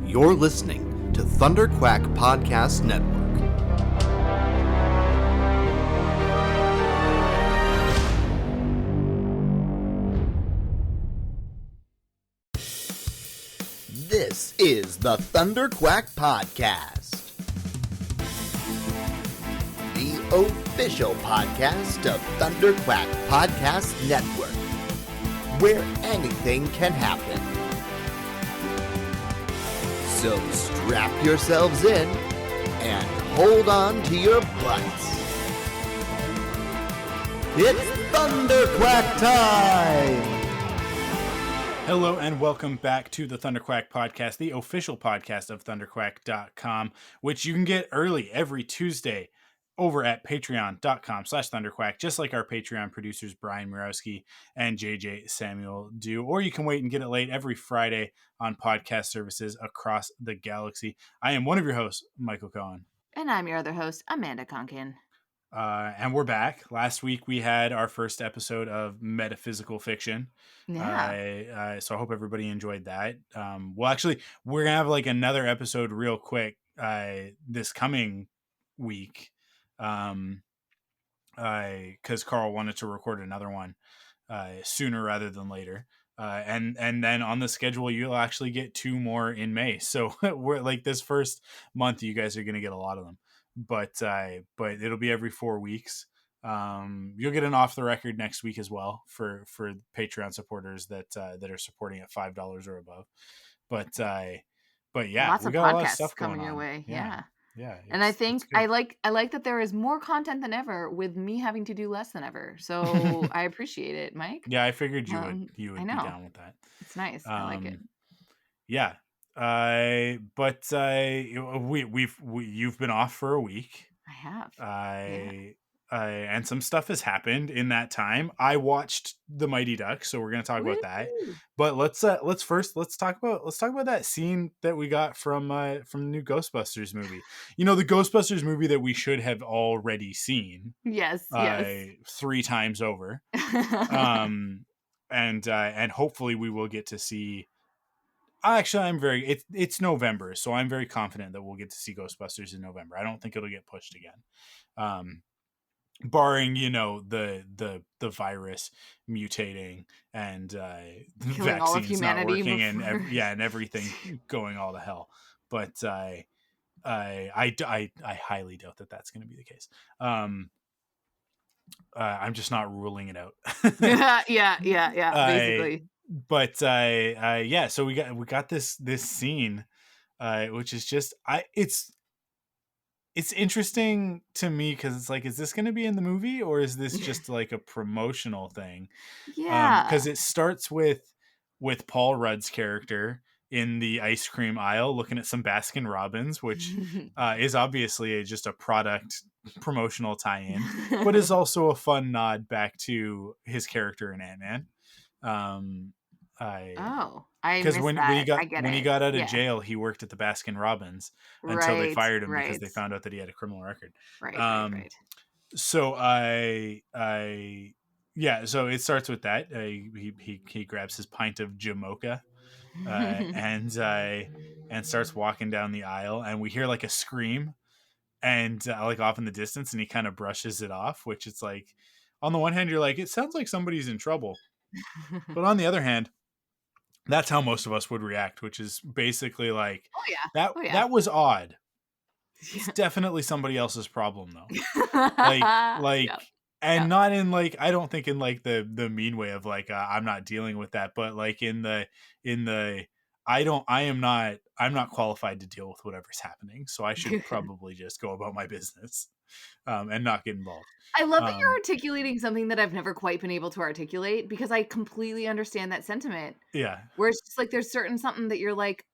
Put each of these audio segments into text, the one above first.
You're listening to Thunderquack Podcast Network. This is the Thunderquack Podcast, the official podcast of Thunderquack Podcast Network, where anything can happen. So strap yourselves in and hold on to your butts. It's Thunderquack time! Hello and welcome back to the Thunderquack Podcast, the official podcast of thunderquack.com, which you can get early every Tuesday over at patreon.com/thunderquack, just like our Patreon producers Brian Murawski and JJ Samuel do. Or you can wait and get it late every Friday on podcast services across the galaxy. I am one of your hosts, Michael Cohen. And I'm your other host, Amanda Conkin. And we're back. Last week we had our first episode of Metaphysical Fiction. Yeah. So I hope everybody enjoyed that. Well, actually, we're going to have like another episode real quick this coming week. Because Carl wanted to record another one sooner rather than later. And then on the schedule, you'll actually get 2 more in May. So we're like this first month, you guys are going to get a lot of them. But it'll be every 4 weeks. You'll get an off the record next week as well for Patreon supporters that are supporting at $5 or above. But yeah, lots we of got a lot of podcasts stuff coming going your on. way. Yeah. And I I think I like that there is more content than ever with me having to do less than ever. So I appreciate it, Mike. Yeah, I figured you would be down with that. It's nice. I like it. Yeah. You've been off for a week. I have. And some stuff has happened in that time. I watched The Mighty Ducks, so we're going to talk about that. But let's talk about that scene that we got from the new Ghostbusters movie. You know, the Ghostbusters movie that we should have already seen. Yes. 3 times over. And hopefully we will get to see. Actually, it's November, so I'm very confident that we'll get to see Ghostbusters in November. I don't think it'll get pushed again. Barring, the virus mutating and the vaccines not working and everything going all to hell. But I highly doubt that that's going to be the case. I'm just not ruling it out. yeah. Basically. So we got this scene, which is just it's interesting to me because it's like, is this going to be in the movie or is this just like a promotional thing? Yeah. Because it starts with Paul Rudd's character in the ice cream aisle looking at some Baskin Robbins, which is obviously just a product promotional tie-in, but is also a fun nod back to his character in Ant-Man. Because when he got out of jail, he worked at the Baskin Robbins until they fired him because they found out that he had a criminal record. Right. So so it starts with that. He grabs his pint of Jamocha and starts walking down the aisle, and we hear like a scream and like off in the distance, and he kind of brushes it off, which it's like, on the one hand, you're like, it sounds like somebody's in trouble. But on the other hand, that's how most of us would react, which is basically like, that was odd. It's definitely somebody else's problem though. Not in like, I don't think in like the mean way of like, I'm not dealing with that, but like in the I'm not qualified to deal with whatever's happening. So I should probably just go about my business and not get involved. I love that you're articulating something that I've never quite been able to articulate, because I completely understand that sentiment. Yeah. Where it's just like, there's something that you're like,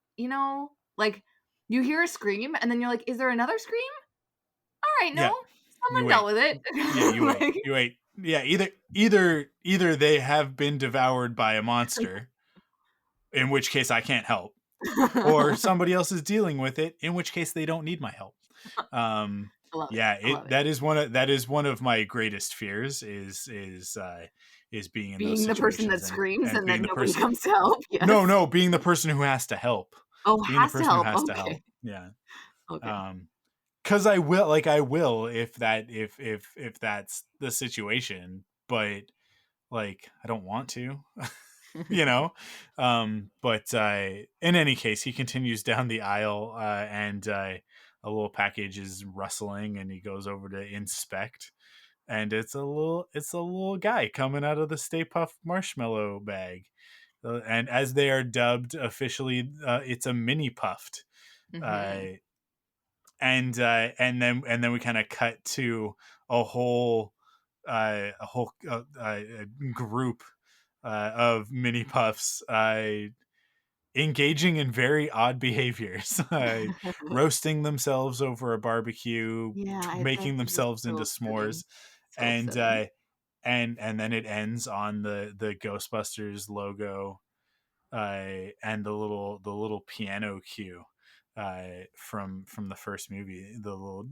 like you hear a scream and then you're like, is there another scream? All right. No, someone dealt with it. Yeah. You wait. Yeah. Either they have been devoured by a monster, in which case I can't help, or somebody else is dealing with it, in which case they don't need my help. That is one of my greatest fears is being in those situations, the person that screams and then nobody comes to help. Yes. No, being the person who has to help. Oh, being the has to person who help. has to Okay. help. Yeah. Okay. Um, because I will if that's the situation, but like I don't want to. you know but in any case, he continues down the aisle, and a little package is rustling, and he goes over to inspect, and it's a little guy coming out of the Stay Puft Marshmallow bag, and as they are dubbed officially, it's a mini puffed, Mhm. uh, and then we kind of cut to a whole group of mini puffs engaging in very odd behaviors, roasting themselves over a barbecue, Yeah, making that's just themselves into so fitting. s'mores, So and fitting. and then it ends on the Ghostbusters logo, and the little piano cue, from the first movie, the little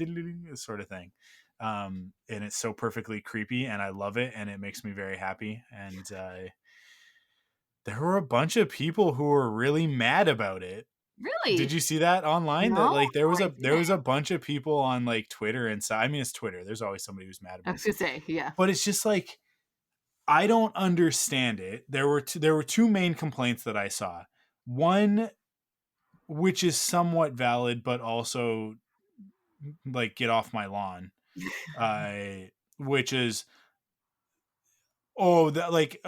sort of thing, and it's so perfectly creepy, and I love it, and it makes me very happy, and there were a bunch of people who were really mad about it. Did Really? you see that online? No, That no, like there was I a there didn't. was a bunch of people on like Twitter and so I mean it's Twitter. There's always somebody who's mad I about was it. gonna say, yeah. But it's just like I don't understand it. There were two main complaints that I saw. One, which is somewhat valid, but also like get off my lawn. Which is, oh, that like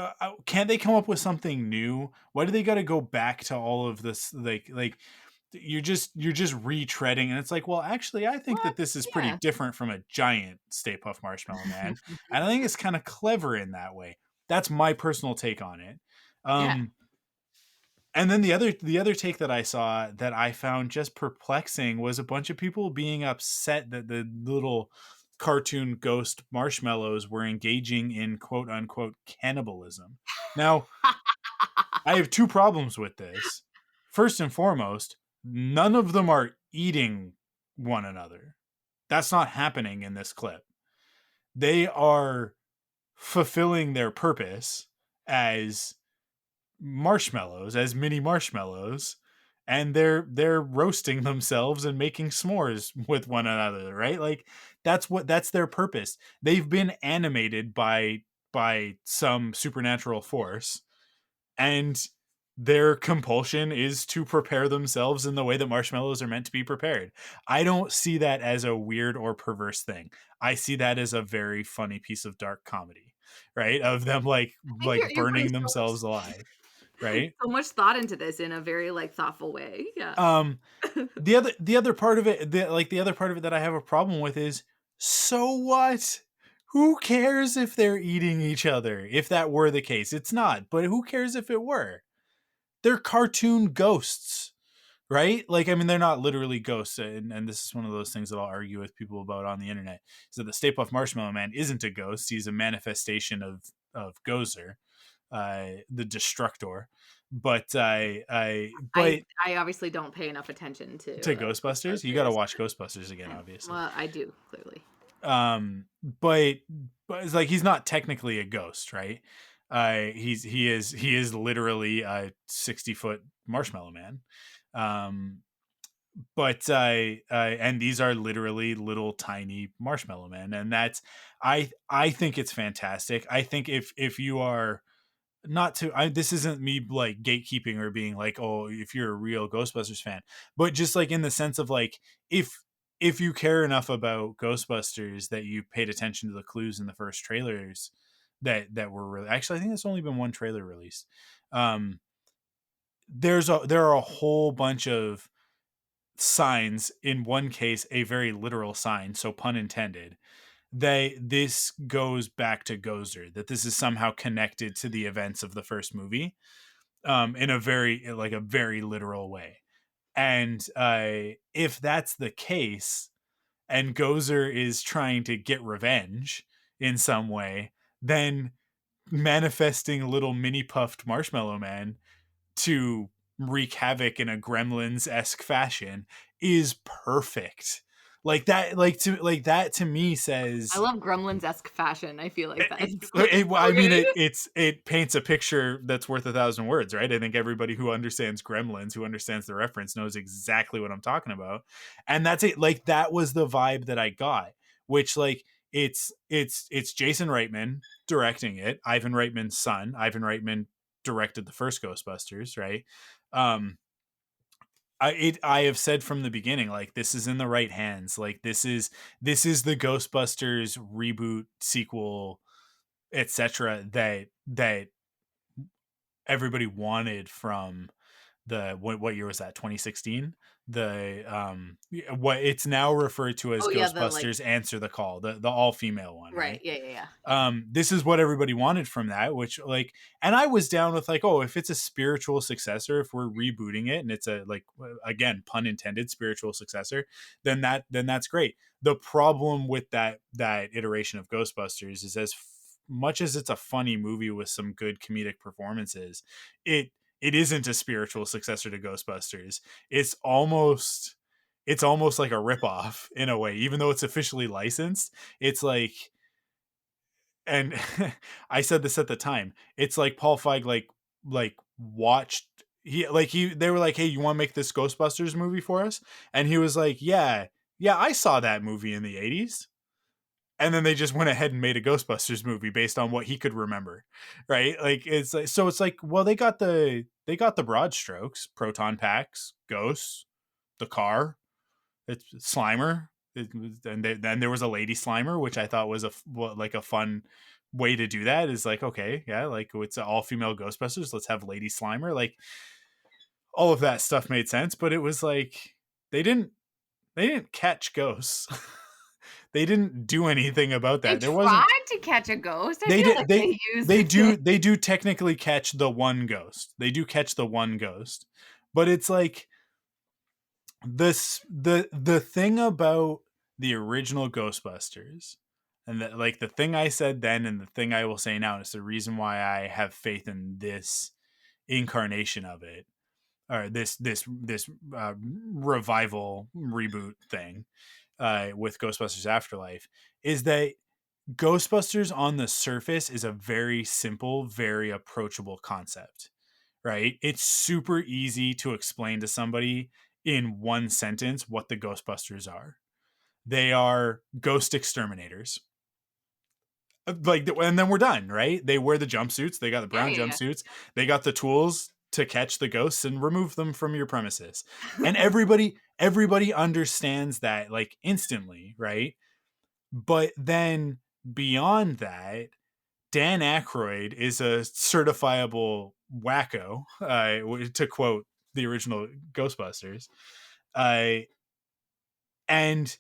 can't they come up with something new? Why do they got to go back to all of this? Like you're just retreading, and it's like, well, actually, I think What? that this is pretty Yeah. different from a giant Stay Puft Marshmallow Man, and I think it's kind of clever in that way. That's my personal take on it. Yeah. Um, and then the other take that I saw that I found just perplexing was a bunch of people being upset that the little cartoon ghost marshmallows were engaging in quote unquote cannibalism. Now, I have two problems with this. First and foremost, none of them are eating one another. That's not happening in this clip. They are fulfilling their purpose as marshmallows, as mini marshmallows, and they're roasting themselves and making s'mores with one another, right? Like that's their purpose. They've been animated by some supernatural force, and their compulsion is to prepare themselves in the way that marshmallows are meant to be prepared. I don't see that as a weird or perverse thing. I see that as a very funny piece of dark comedy, right? Of them like I think like you're putting burning themselves alive, right? so much thought into this in a very, like, thoughtful way. Yeah. Um the other part of it, the other part of it that I have a problem with is, so what? Who cares if they're eating each other? If that were the case, it's not, but who cares if it were? They're cartoon ghosts, right? Like, I mean, they're not literally ghosts, and this is one of those things that I'll argue with people about on the internet. Is that the Stay Puft Marshmallow Man isn't a ghost; he's a manifestation of Gozer, the Destructor. But I obviously don't pay enough attention to to, Ghostbusters, you got to Ghostbusters. watch Ghostbusters again, obviously. Well, I do, clearly. But it's like he's not technically a ghost, right? He is literally a 60-foot marshmallow man. Um, but and these are literally little tiny marshmallow men, and I think it's fantastic. I think if you are not to this isn't me like gatekeeping or being like, oh, if you're a real Ghostbusters fan, but just like in the sense of like, if you care enough about Ghostbusters that you paid attention to the clues in the first trailers that were really, actually I think there's only been one trailer released. um there are a whole bunch of signs, in one case a very literal sign, so pun intended, this goes back to Gozer, that this is somehow connected to the events of the first movie, in a very literal way. And if that's the case, and Gozer is trying to get revenge in some way, then manifesting little mini puffed marshmallow man to wreak havoc in a Gremlins-esque fashion is perfect. Like that to me I says love Gremlins-esque fashion. I feel like that's I mean, okay. it paints a picture that's worth 1,000 words, right? I think everybody who understands Gremlins, who understands the reference, knows exactly what I'm talking about, and that's it. Like that was the vibe that I got, which like it's Jason Reitman directing it, Ivan Reitman's son. Ivan Reitman directed the first Ghostbusters, right? Um, I have said from the beginning, like this is in the right hands. Like this is the Ghostbusters reboot, sequel, etc. That everybody wanted from the what year was that, 2016, the what it's now referred to as Oh, yeah, the, like Ghostbusters Answer the Call, the all-female one, right, right? yeah. This is what everybody wanted from that, which like, and I was down with like, oh, if it's a spiritual successor, if we're rebooting it and it's a like, again, pun intended, spiritual successor, then that's great. The problem with that iteration of Ghostbusters is as much as it's a funny movie with some good comedic performances, it isn't a spiritual successor to Ghostbusters. It's almost like a ripoff in a way, even though it's officially licensed. It's like, and I said this at the time. It's like Paul Feig like watched they were like, "Hey, you want to make this Ghostbusters movie for us?" And he was like, "Yeah, yeah, I saw that movie in the '80s." And then they just went ahead and made a Ghostbusters movie based on what he could remember, right? Like it's like, so it's like, well, they got the broad strokes: proton packs, ghosts, the car, it's Slimer, and then there was a lady Slimer, which I thought was like a fun way to do that. Is like, okay, yeah, like it's all female Ghostbusters. Let's have Lady Slimer. Like all of that stuff made sense, but it was like they didn't they didn't catch ghosts. They didn't do anything about They that. There wasn't. tried to catch a ghost. I They feel did. like they used They do technically catch the one ghost. They do catch the one ghost, but it's like the thing about the original Ghostbusters, and that like the thing I said then and the thing I will say now, is the reason why I have faith in this incarnation of it, or this revival reboot thing with Ghostbusters Afterlife, is that Ghostbusters on the surface is a very simple, very approachable concept, right? It's super easy to explain to somebody in one sentence what the Ghostbusters are. They are ghost exterminators. Like, and then we're done, right? They wear the jumpsuits. They got the brown yeah. jumpsuits. They got the tools to catch the ghosts and remove them from your premises. And everybody understands that like instantly, right? But then beyond that, Dan Aykroyd is a certifiable wacko, to quote the original Ghostbusters, uh, and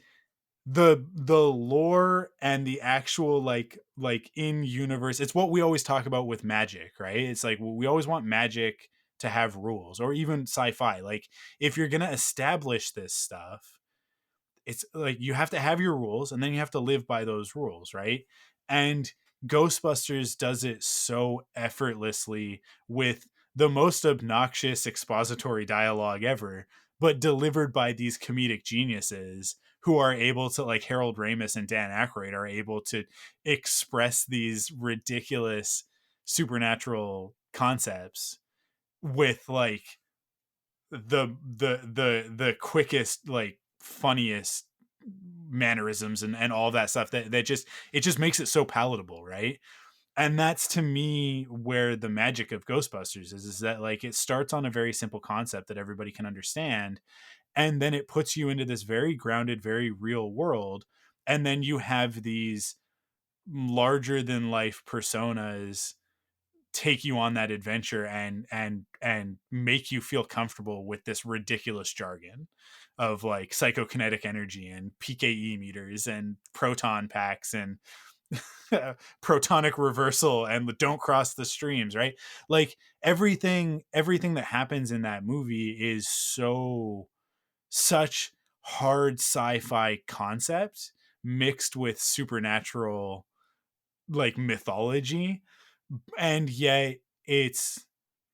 the lore and the actual like in universe. It's what we always talk about with magic, right? It's like we always want magic to have rules, or even sci-fi. Like if you're gonna establish this stuff, it's like you have to have your rules and then you have to live by those rules, right? And Ghostbusters does it so effortlessly with the most obnoxious expository dialogue ever, but delivered by these comedic geniuses who are able to, like Harold Ramis and Dan Aykroyd, are able to express these ridiculous supernatural concepts with like the quickest, like funniest mannerisms and all that stuff, that just, it just makes it so palatable, right? And that's to me where the magic of Ghostbusters is that like it starts on a very simple concept that everybody can understand, and then it puts you into this very grounded, very real world, and then you have these larger than life personas take you on that adventure and make you feel comfortable with this ridiculous jargon of like psychokinetic energy and PKE meters and proton packs and protonic reversal and don't cross the streams, right? Like everything that happens in that movie is such hard sci-fi concept mixed with supernatural like mythology, and yet it's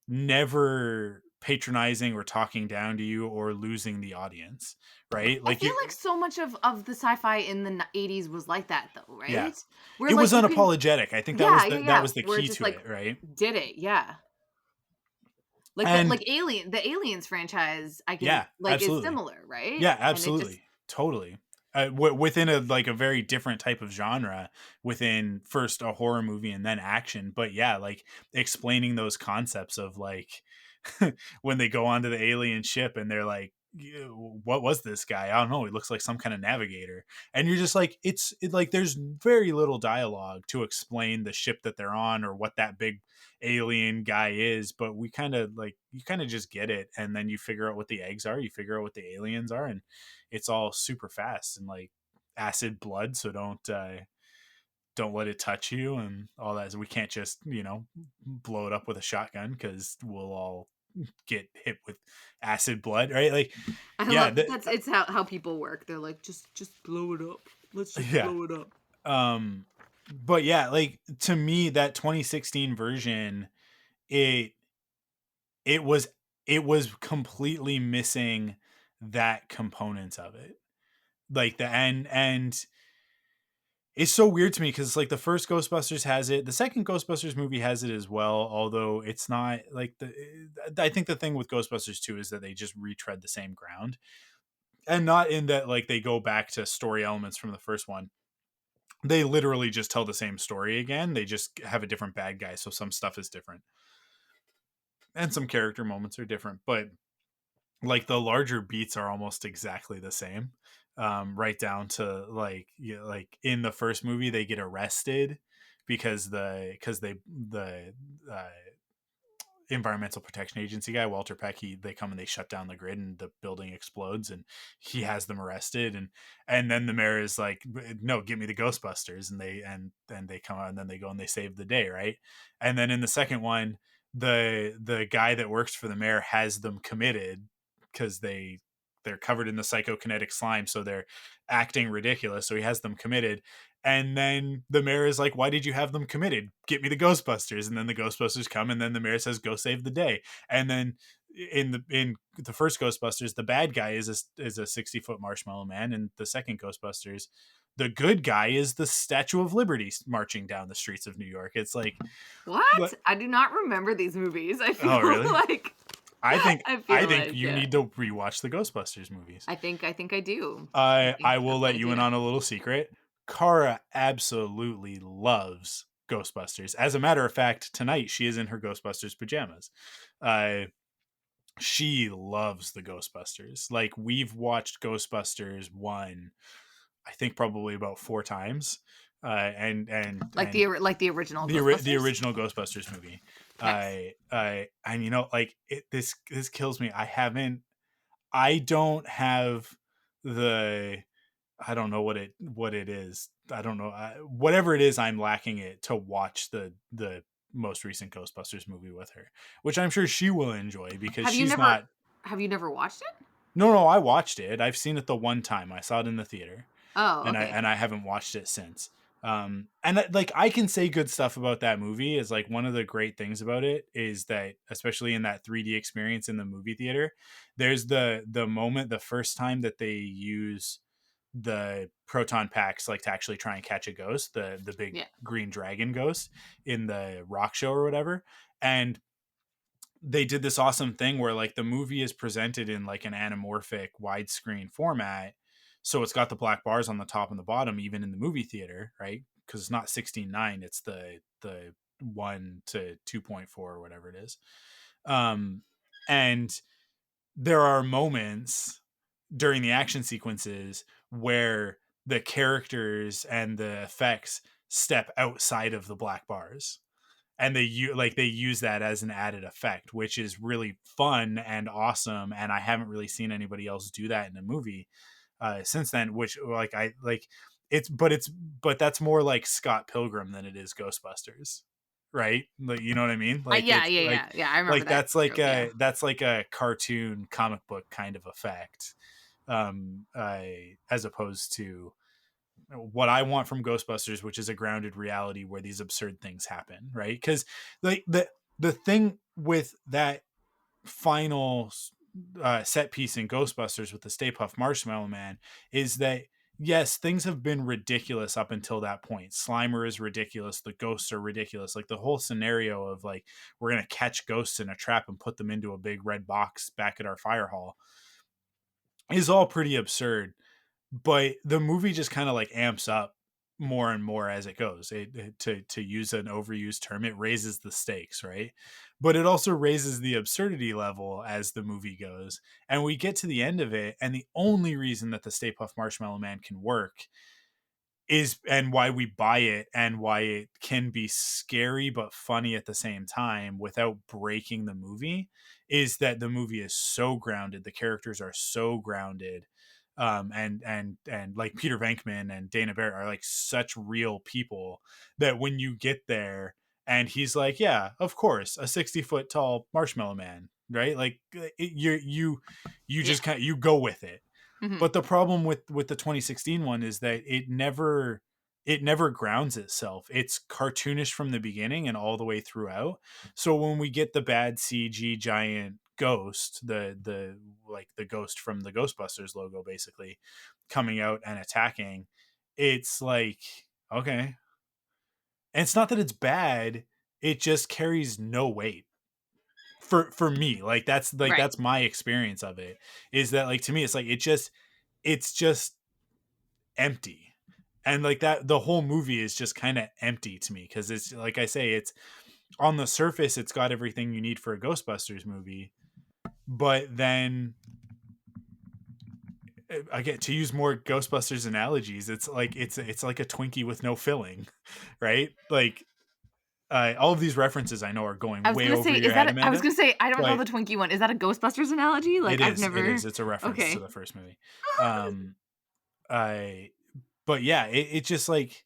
never patronizing or talking down to you or losing the audience, right? I Like feel you, like so much of the sci-fi in the 80s was like that though, yeah, right? Where it was like you can unapologetic. I think yeah, yeah, that yeah, was the where it key just to like it, right? did it, yeah. Like the And like the Aliens franchise, I can yeah, like is absolutely. similar, right? Yeah, And it just absolutely. Totally. Within a like a very different type of genre, within first a horror movie and then action, but yeah, like explaining those concepts of like when they go onto the alien ship and they're like, what was this guy? I don't know, he looks like some kind of navigator. And you're just like, like there's very little dialogue to explain the ship that they're on or what that big alien guy is, but we kind of like, you kind of just get it, and then you figure out what the eggs are, you figure out what the aliens are, and it's all super fast and like acid blood, so don't let it touch you and all that. So we can't just, blow it up with a shotgun because we'll all get hit with acid blood, right? Like, I yeah, love that's it's how people work. They're like, just blow it up. Let's just yeah. blow it up. But yeah, like to me, that 2016 version, it it was it was completely missing that component of it, like the and it's so weird to me because like the first Ghostbusters has it, the second Ghostbusters movie has it as well, although it's not like I think the thing with Ghostbusters 2 is that they just retread the same ground, and not in that like they go back to story elements from the first one. They literally just tell the same story again, they just have a different bad guy, so some stuff is different and some character moments are different, but like the larger beats are almost exactly the same, right down to like, like in the first movie they get arrested because the uh, environmental protection agency guy Walter Peck, they come and they shut down the grid and the building explodes and he has them arrested, and then the mayor is like, no, give me the Ghostbusters, and they come out and then they go and they save the day, right? And then in the second one, the guy that works for the mayor has them committed because they're covered in the psychokinetic slime, so they're acting ridiculous, so he has them committed. And then the mayor is like, why did you have them committed? Get me the Ghostbusters. And then the Ghostbusters come, and then the mayor says, go save the day. And then in the first Ghostbusters, the bad guy is a 60-foot marshmallow man, and the second Ghostbusters, the good guy is the Statue of Liberty marching down the streets of New York. It's like, What? I do not remember these movies. I feel oh really? like I think I feel like you need to rewatch the Ghostbusters movies. I think I do. I will that's let the you in idea. on a little secret. Kara absolutely loves Ghostbusters. As a matter of fact, tonight she is in her Ghostbusters pajamas. She loves the Ghostbusters. Like, we've watched Ghostbusters 1, I think probably about 4 times. And Like the original the Ghostbusters. original Ghostbusters movie. Nice. And like this kills me. I don't have the, I don't know what it is. I don't know, whatever it is, I'm lacking it to watch the most recent Ghostbusters movie with her, which I'm sure she will enjoy because Have you she's never not. have you never watched it? No, I watched it. I've seen it the one time. I saw it in the theater, Oh, and okay. I haven't watched it since. And like I can say good stuff about that movie. Is like one of the great things about it is that, especially in that 3D experience in the movie theater, there's the moment, the first time that they use the proton packs like to actually try and catch a ghost, the big Yeah. green dragon ghost in the rock show or whatever. And they did this awesome thing where like the movie is presented in like an anamorphic widescreen format, so it's got the black bars on the top and the bottom even in the movie theater, right? Because it's not 16:9, it's the 1 to 2.4 or whatever it is. And there are moments during the action sequences where the characters and the effects step outside of the black bars, and they use that as an added effect, which is really fun and awesome, and I haven't really seen anybody else do that in a movie since then, which like I like but that's more like Scott Pilgrim than it is Ghostbusters, right? Like, you know what I mean? Like Yeah, it's yeah. I remember that that's like trope, yeah. a cartoon comic book kind of effect, as opposed to what I want from Ghostbusters, which is a grounded reality where these absurd things happen, right? Because like the thing with that final set piece in Ghostbusters with the Stay Puft Marshmallow Man is that, yes, things have been ridiculous up until that point. Slimer is ridiculous. The ghosts are ridiculous. Like the whole scenario of like, we're going to catch ghosts in a trap and put them into a big red box back at our fire hall is all pretty absurd. But the movie just kind of like amps up more and more as it goes. To use an overused term, it raises the stakes, right? But it also raises the absurdity level as the movie goes. And we get to the end of it, and the only reason that the Stay Puft Marshmallow Man can work is, and why we buy it and why it can be scary but funny at the same time without breaking the movie, is that the movie is so grounded. The characters are so grounded. And like Peter Venkman and Dana Barrett are like such real people that when you get there and he's like, yeah, of course, a 60-foot tall marshmallow man, right? Like you just kind of, you go with it. Mhm. But the problem with the 2016 one is that it never grounds itself. It's cartoonish from the beginning and all the way throughout. So when we get the bad CG giant ghost, the ghost from the Ghostbusters logo basically coming out and attacking, it's like, okay. And it's not that it's bad, it just carries no weight. For me, like that's Right. my experience of it, is that like to me it's like it's just empty. And like that, the whole movie is just kind of empty to me, because it's like I say, it's on the surface it's got everything you need for a Ghostbusters movie, but then I get to use more Ghostbusters analogies. It's like it's like a Twinkie with no filling, right? Like all of these references I know are going I was way gonna over say, your is head, that? I was Amanda. gonna say, I don't know But the Twinkie one. Is that a Ghostbusters analogy? Like, I've it never. is. It's a reference to Okay. the first movie. I But yeah, it just like,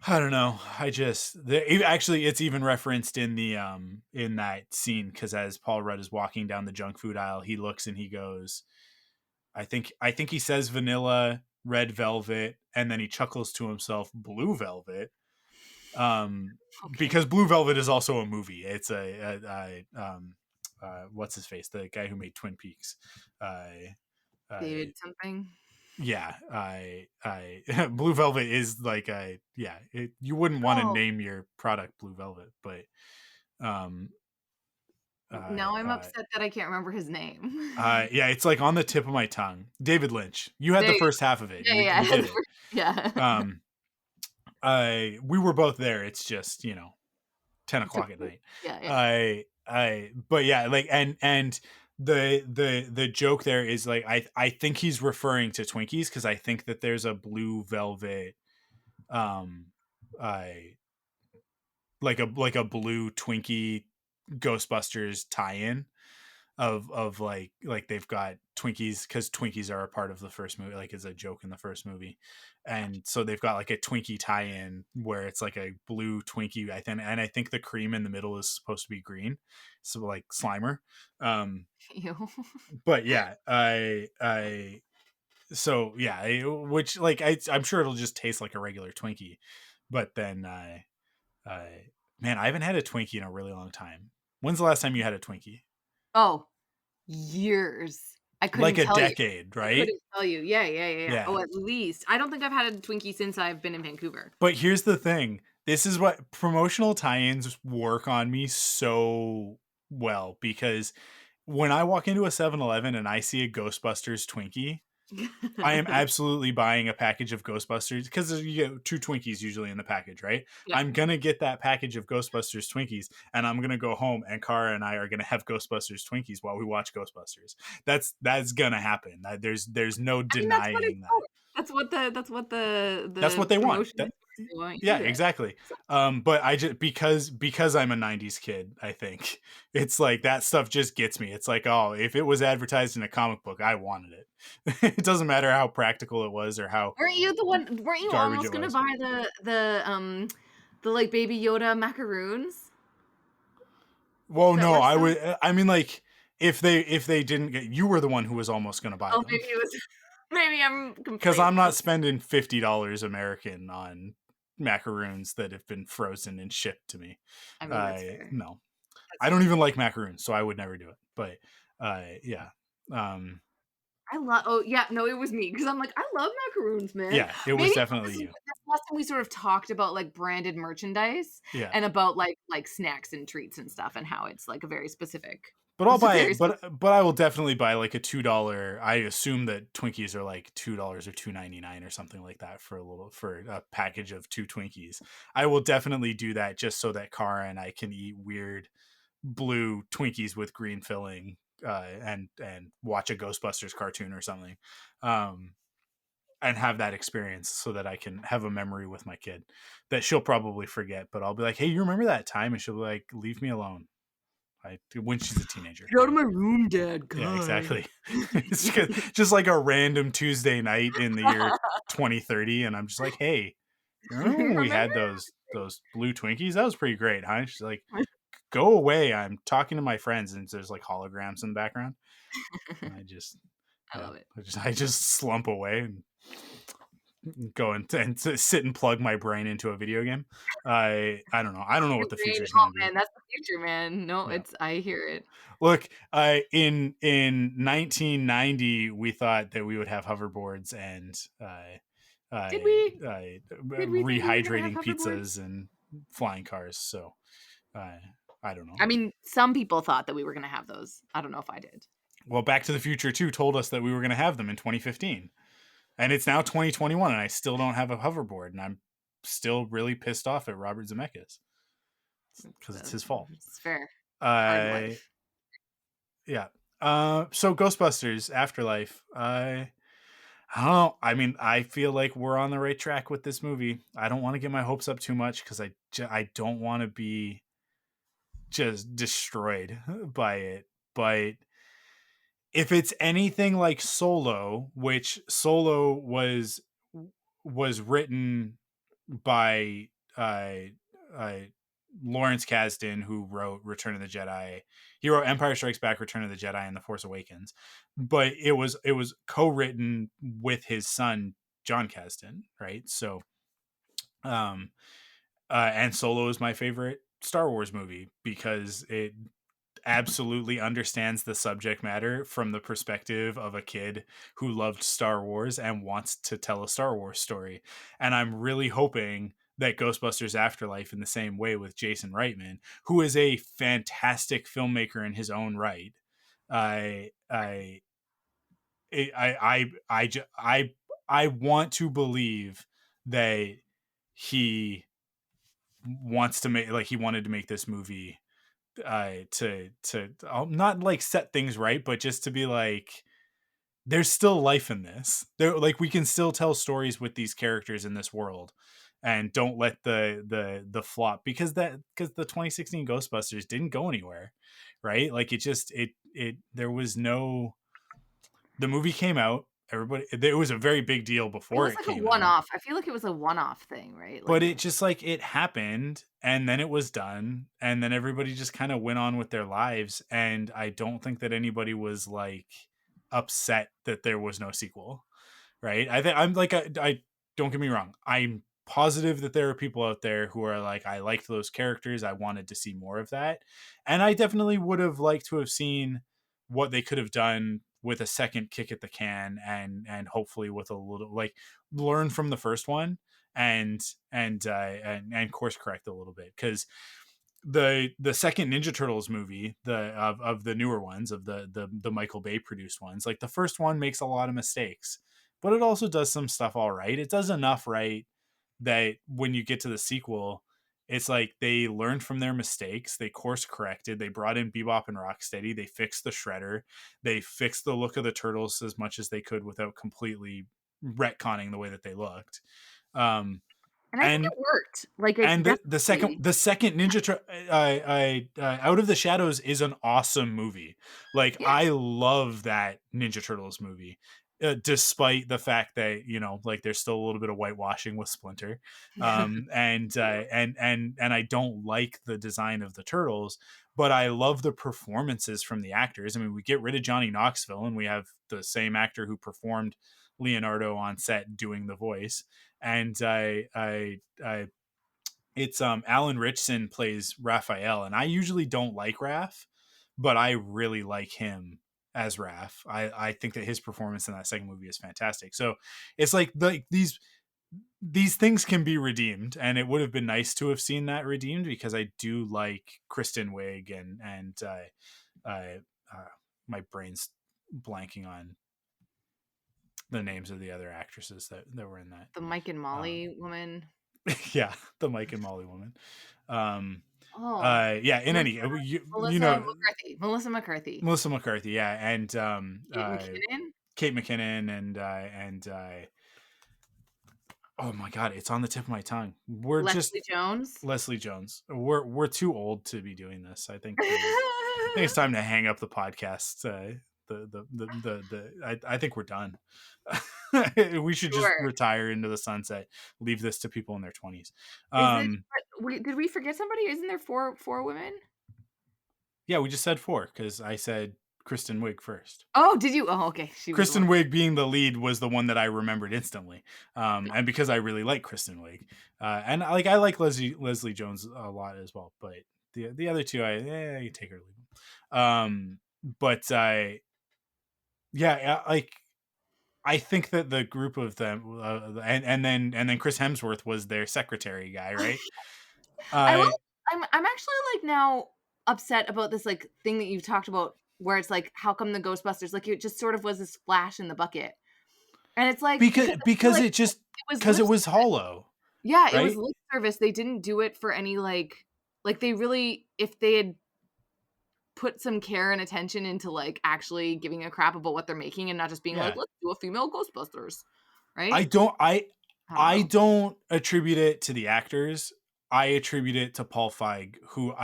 I don't know. Actually, it's even referenced in the in that scene, because as Paul Rudd is walking down the junk food aisle, he looks and he goes, I think he says vanilla, red velvet, and then he chuckles to himself, blue velvet. Okay. Because Blue Velvet is also a movie. It's what's his face, the guy who made Twin Peaks. David something. Yeah, Blue Velvet is like you wouldn't want to Oh, name your product Blue Velvet, but um now I'm upset that I can't remember his name. yeah, it's like on the tip of my tongue. David Lynch. You had There the you first half of it. go. Yeah, You yeah, did it. yeah. Um, we were both there. It's just 10 Took o'clock at me. night. Yeah, yeah. But yeah, like, and the joke there is like, I think he's referring to Twinkies, because I think that there's a Blue Velvet, I like a blue Twinkie Ghostbusters tie-in of like they've got Twinkies, because Twinkies are a part of the first movie, like is a joke in the first movie, and so they've got like a Twinkie tie-in where it's like a blue Twinkie, I think the cream in the middle is supposed to be green, so like Slimer. Ew. But yeah, so yeah, which like I'm sure it'll just taste like a regular Twinkie, but then I man, I haven't had a Twinkie in a really long time. When's the last time you had a Twinkie? Oh, years. I Like couldn't a tell you. decade, I right? couldn't tell you. Yeah, yeah, yeah, yeah. Oh, Yeah. at least. I don't think I've had a Twinkie since I've been in Vancouver. But here's the thing. This is what promotional tie-ins work on me so well, because when I walk into a 7-Eleven and I see a Ghostbusters Twinkie, I am absolutely buying a package of Ghostbusters, because you get 2 Twinkies usually in the package, right? Yeah. I'm going to get that package of Ghostbusters Twinkies, and I'm going to go home, and Cara and I are going to have Ghostbusters Twinkies while we watch Ghostbusters. That's going to happen. There's no I mean, that's what it's denying that. for. That's what the That's what they want. promotion is. They want you to Yeah, do that. exactly. So, But I just, because I'm a 90s kid, I think it's like that stuff just gets me. It's like, oh, if it was advertised in a comic book, I wanted it. It doesn't matter how practical it was or how weren't you garbage almost it gonna was. buy the like Baby Yoda macaroons? Well, That no, were I so. would. I mean, like, if they didn't get, you were the one who was almost going to buy Oh, them, maybe it was. Maybe I'm because complete. I'm not spending $50 American on macaroons that have been frozen and shipped to me. I mean, that's fair. No. I don't even like macaroons, so I would never do it. But yeah. I love. Oh yeah, no, it was me because I'm like, I love macaroons, man. Yeah, it was Maybe definitely this is you. the last time we sort of talked about like branded merchandise Yeah. and about like snacks and treats and stuff and how it's like a very specific. But I'll It's a buy very it. But I will definitely buy like a $2. I assume that Twinkies are like $2 or $2.99 or something like that for a package of 2 Twinkies. I will definitely do that just so that Cara and I can eat weird blue Twinkies with green filling, and watch a Ghostbusters cartoon or something, and have that experience so that I can have a memory with my kid that she'll probably forget. But I'll be like, hey, you remember that time? And she'll be like, leave me alone. When she's a teenager. Get out of my room, Dad. God. Yeah, exactly. It's just like a random Tuesday night in the year 2030, and I'm just like, hey, remember when we had those blue Twinkies? That was pretty great, huh? She's like, go away. I'm talking to my friends, and there's like holograms in the background. And I love it. I just slump away and go and sit and plug my brain into a video game. I don't know. I don't know what the future is going to be. Man, that's the future, man. No, Yeah. I hear it. Look, in 1990, we thought that we would have hoverboards and Did we? Did we think we were gonna rehydrating have pizzas hoverboards? and flying cars. So I don't know. I mean, some people thought that we were gonna have those. I don't know if I did. Well, Back to the Future 2 told us that we were going to have them in 2015. And it's now 2021, and I still don't have a hoverboard, and I'm still really pissed off at Robert Zemeckis because it's his fault. It's fair. Hard life. Yeah. So Ghostbusters Afterlife. I don't know. I mean, I feel like we're on the right track with this movie. I don't want to get my hopes up too much because I don't want to be just destroyed by it. But if it's anything like Solo, which Solo was written by Lawrence Kasdan, who wrote Return of the Jedi. He wrote Empire Strikes Back, Return of the Jedi, and The Force Awakens. But it was co-written with his son John Kasdan, right? So, and Solo is my favorite Star Wars movie because it absolutely understands the subject matter from the perspective of a kid who loved Star Wars and wants to tell a Star Wars story. And I'm really hoping that Ghostbusters Afterlife, in the same way with Jason Reitman, who is a fantastic filmmaker in his own right, I want to believe that he wants to make, like, he wanted to make this movie to not like set things right, but just to be like, there's still life in this. There, like, we can still tell stories with these characters in this world, and don't let the flop, because the 2016 Ghostbusters didn't go anywhere, right? Like, there was no. The movie came out. Everybody, it was a very big deal before it came out. One-off. I feel like it was a one-off thing, right? But it just, like, it happened, and then it was done, and then everybody just kind of went on with their lives, and I don't think that anybody was, like, upset that there was no sequel, right? I'm like, I don't get me wrong, I'm positive that there are people out there who are like, I liked those characters, I wanted to see more of that, and I definitely would have liked to have seen what they could have done with a second kick at the can, and hopefully with a little, like, learn from the first one and course correct a little bit, because the second Ninja Turtles movie, of the newer ones, of the Michael Bay produced ones, like, the first one makes a lot of mistakes, but it also does some stuff all right. It does enough right that when you get to the sequel, it's like they learned from their mistakes, they course corrected, they brought in Bebop and Rocksteady, they fixed the Shredder, they fixed the look of the Turtles as much as they could without completely retconning the way that they looked. And I think it worked. Like, The second Ninja Out of the Shadows is an awesome movie. Like, yeah. I love that Ninja Turtles movie, despite the fact that, you know, like, there's still a little bit of whitewashing with Splinter, and I don't like the design of the turtles, but I love the performances from the actors. I mean, we get rid of Johnny Knoxville, and we have the same actor who performed Leonardo on set doing the voice. And It's Alan Ritchson plays Raphael, and I usually don't like Raph, but I really like him as Raph. I think that his performance in that second movie is fantastic. So it's like these things can be redeemed, and it would have been nice to have seen that redeemed, because I do like Kristen Wiig and my brain's blanking on the names of the other actresses that were in that. The Mike and Molly woman. Yeah, the Mike and Molly woman. Oh, Yeah. In any, Melissa McCarthy, Melissa McCarthy, yeah, and Kate McKinnon, Kate McKinnon, and oh my god, it's on the tip of my tongue. We're Leslie Jones. Leslie Jones. We're too old to be doing this. I think it's time to hang up the podcast. I think we're done. We should just retire into the sunset. Leave this to people in their 20s. Did we forget somebody? Isn't there four women? Yeah, we just said 4 because I said Kristen Wiig first. Oh, did you? Oh, okay. Kristen Wiig being the lead was the one that I remembered instantly, and because I really like Kristen Wiig, and I like Leslie Jones a lot as well. But the other two, you take her or leave them. But I think that the group of them, and then Chris Hemsworth was their secretary guy, right? I'm actually like now upset about this like thing that you've talked about, where it's like, how come the Ghostbusters, like, it just sort of was a splash in the bucket, and it's like because it was hollow. Yeah, right? It was lip service. They didn't do it for any like they really, if they had put some care and attention into like actually giving a crap about what they're making and not just being like, let's do a female Ghostbusters, right? I don't attribute it to the actors. I attribute it to Paul Feig, who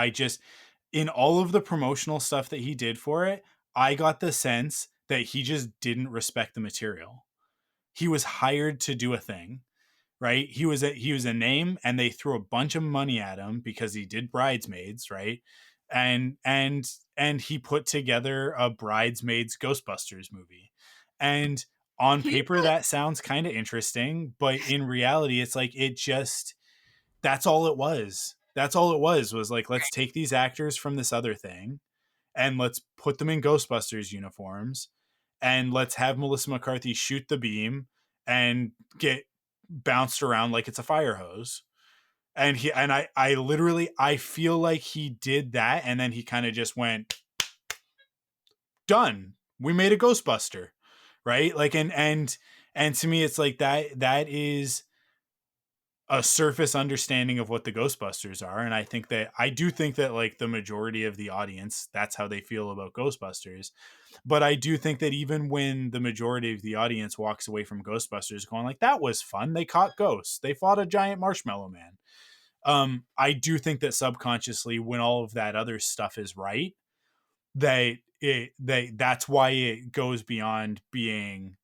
in all of the promotional stuff that he did for it, I got the sense that he just didn't respect the material. He was hired to do a thing, right? He was a name, and they threw a bunch of money at him because he did Bridesmaids, right? And he put together a Bridesmaids Ghostbusters movie. And on paper, that sounds kind of interesting, but in reality, it's like, that's all it was. That's all it was like, let's take these actors from this other thing and let's put them in Ghostbusters uniforms, and let's have Melissa McCarthy shoot the beam and get bounced around like it's a fire hose. And I literally, I feel like he did that, and then he kind of just went, done. We made a Ghostbuster, right? Like, and to me, it's like that is a surface understanding of what the Ghostbusters are. And I do think that like the majority of the audience, that's how they feel about Ghostbusters. But I do think that even when the majority of the audience walks away from Ghostbusters going like, that was fun, they caught ghosts, they fought a giant marshmallow man, I do think that subconsciously, when all of that other stuff is right, that's why it goes beyond being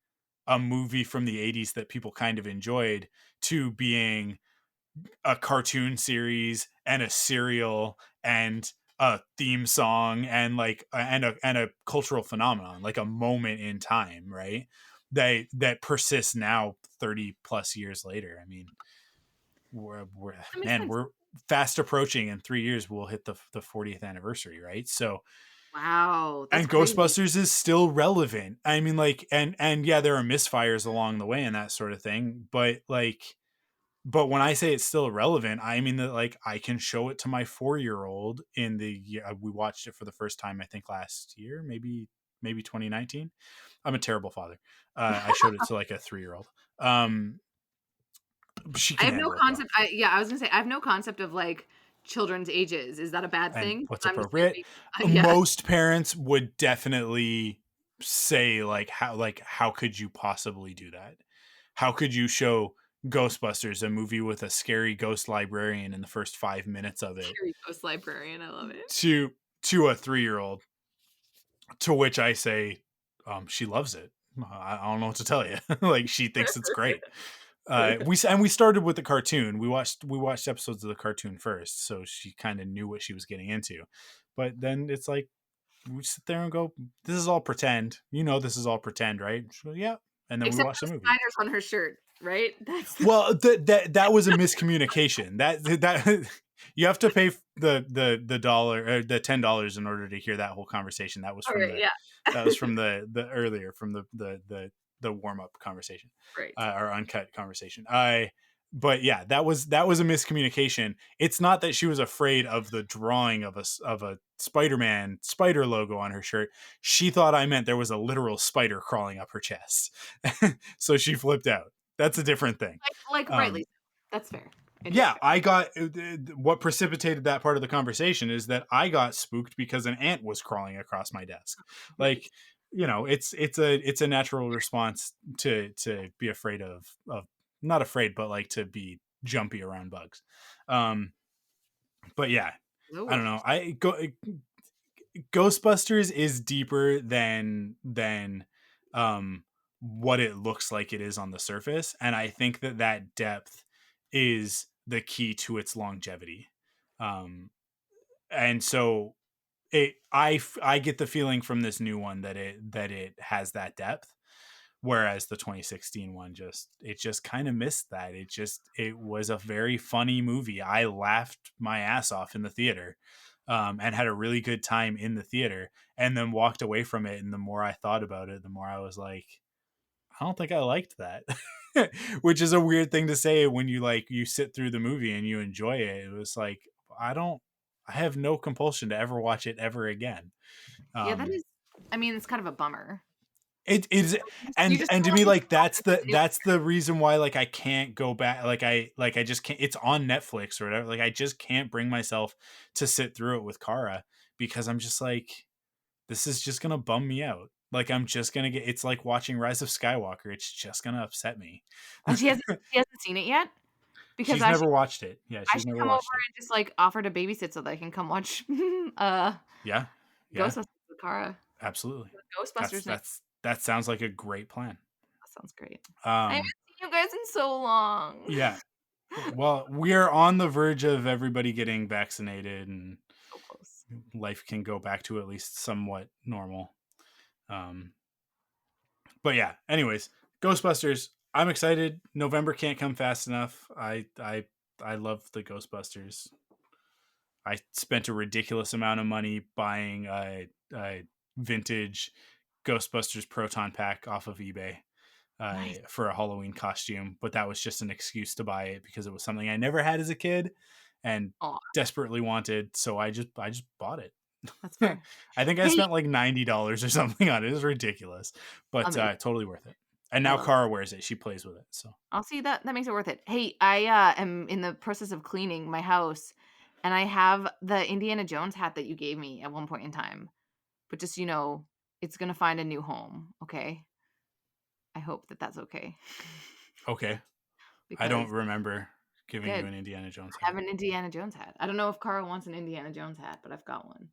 a movie from the 80s that people kind of enjoyed to being a cartoon series and a serial and a theme song and like and a cultural phenomenon, like a moment in time, right? That persists now 30 plus years later. I mean, we're fast approaching. In 3 years we'll hit the 40th anniversary, right? So wow, and crazy. Ghostbusters is still relevant. I mean, like, and yeah, there are misfires along the way and that sort of thing, but when I say it's still relevant, I mean that like I can show it to my 4-year-old we watched it for the first time, I think last year, maybe 2019. I'm a terrible father. I showed it to like a 3-year-old. She can I have no concept. I was gonna say, I have no concept of like children's ages. Is that a bad thing? What's appropriate? Most parents would definitely say like, how could you possibly do that? How could you show Ghostbusters, a movie with a scary ghost librarian in the first 5 minutes of it? Scary ghost librarian, I love it. To a 3-year-old, to which I say, she loves it. I don't know what to tell you. Like, she thinks it's great. We started with the cartoon. We watched episodes of the cartoon first, so she kind of knew what she was getting into. But then it's like, we sit there and go, "This is all pretend." This is all pretend, right? So, yeah. And then we watch the movie. Spiders on her shirt. right? That's Well, that was a miscommunication. That you have to pay the dollar or the $10 in order to hear that whole conversation. That was all from right. Yeah. the earlier from the warm up conversation, Right. or uncut conversation. But yeah, that was a miscommunication. It's not that she was afraid of the drawing of a Spider-Man spider logo on her shirt. She thought I meant there was a literal spider crawling up her chest, so she flipped out. That's a different thing. Like rightly. That's fair. Yeah, I got what precipitated that part of the conversation is that I got spooked because an ant was crawling across my desk. Like, it's a natural response to be afraid of not afraid, but like to be jumpy around bugs. But yeah, I don't know. Ghostbusters is deeper than what it looks like it is on the surface, and I think that depth is the key to its longevity. And so I get the feeling from this new one that it has that depth, whereas the 2016 one just kind of missed that. It was a very funny movie. I laughed my ass off in the theater, and had a really good time in the theater, and then walked away from it. And the more I thought about it, the more I was like, I don't think I liked that. Which is a weird thing to say when you sit through the movie and you enjoy it. It was like, I have no compulsion to ever watch it ever again. Yeah, that is. I mean, it's kind of a bummer. It is, and to me, like that's the reason why like I can't go back. Like I just can't. It's on Netflix or whatever. Like I just can't bring myself to sit through it with Kara, because I'm just like, this is just gonna bum me out. Like I'm just gonna get. It's like watching Rise of Skywalker. It's just gonna upset me. Oh, she hasn't seen it yet? Because She's never watched it. Yeah, I she's should never come over watched it. and just like offer to babysit so that I can come watch Yeah, Ghostbusters with Kara. absolutely. Ghostbusters. That sounds like a great plan. That sounds great. I haven't seen you guys in so long. Yeah. Well, we are on the verge of everybody getting vaccinated, and So close. life can go back to at least somewhat normal. But yeah, anyways, Ghostbusters, I'm excited. November can't come fast enough. I love the Ghostbusters. I spent a ridiculous amount of money buying a vintage Ghostbusters proton pack off of eBay, Nice. for a Halloween costume, but that was just an excuse to buy it because it was something I never had as a kid and desperately wanted. So I just bought it. That's fair. I think I spent like $90 or something on it. It was ridiculous, but totally worth it. And now Kara wears it. She plays with it. So I'll see that makes it worth it. Hey, I am in the process of cleaning my house, and I have the Indiana Jones hat that you gave me at one point in time. But just it's gonna find a new home. Okay. I hope that that's okay. Okay. I don't remember giving you an Indiana Jones hat. I have an Indiana Jones hat. I don't know if Kara wants an Indiana Jones hat, but I've got one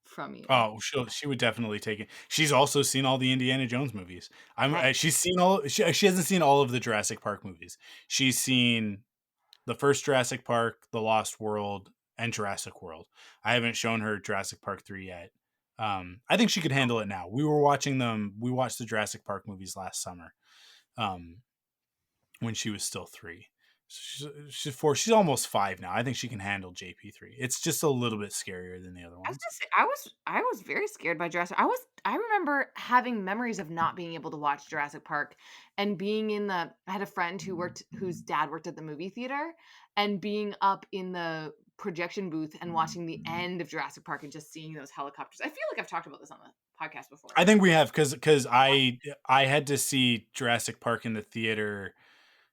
from you. Oh, she would definitely take it. She's also seen all the Indiana Jones movies. She's seen all. She hasn't seen all of the Jurassic Park movies. She's seen the first Jurassic Park, The Lost World, and Jurassic World. I haven't shown her Jurassic Park 3 yet. I think she could handle it now. We were watching them. We watched the Jurassic Park movies last summer, when she was still 3. She's 4. She's almost 5 now. I think she can handle JP3. It's just a little bit scarier than the other ones. I was gonna say, I was very scared by Jurassic. I remember having memories of not being able to watch Jurassic Park and being I had a friend whose dad worked at the movie theater, and being up in the projection booth and watching the end of Jurassic Park and just seeing those helicopters. I feel like I've talked about this on the podcast before. I think we have, because I had to see Jurassic Park in the theater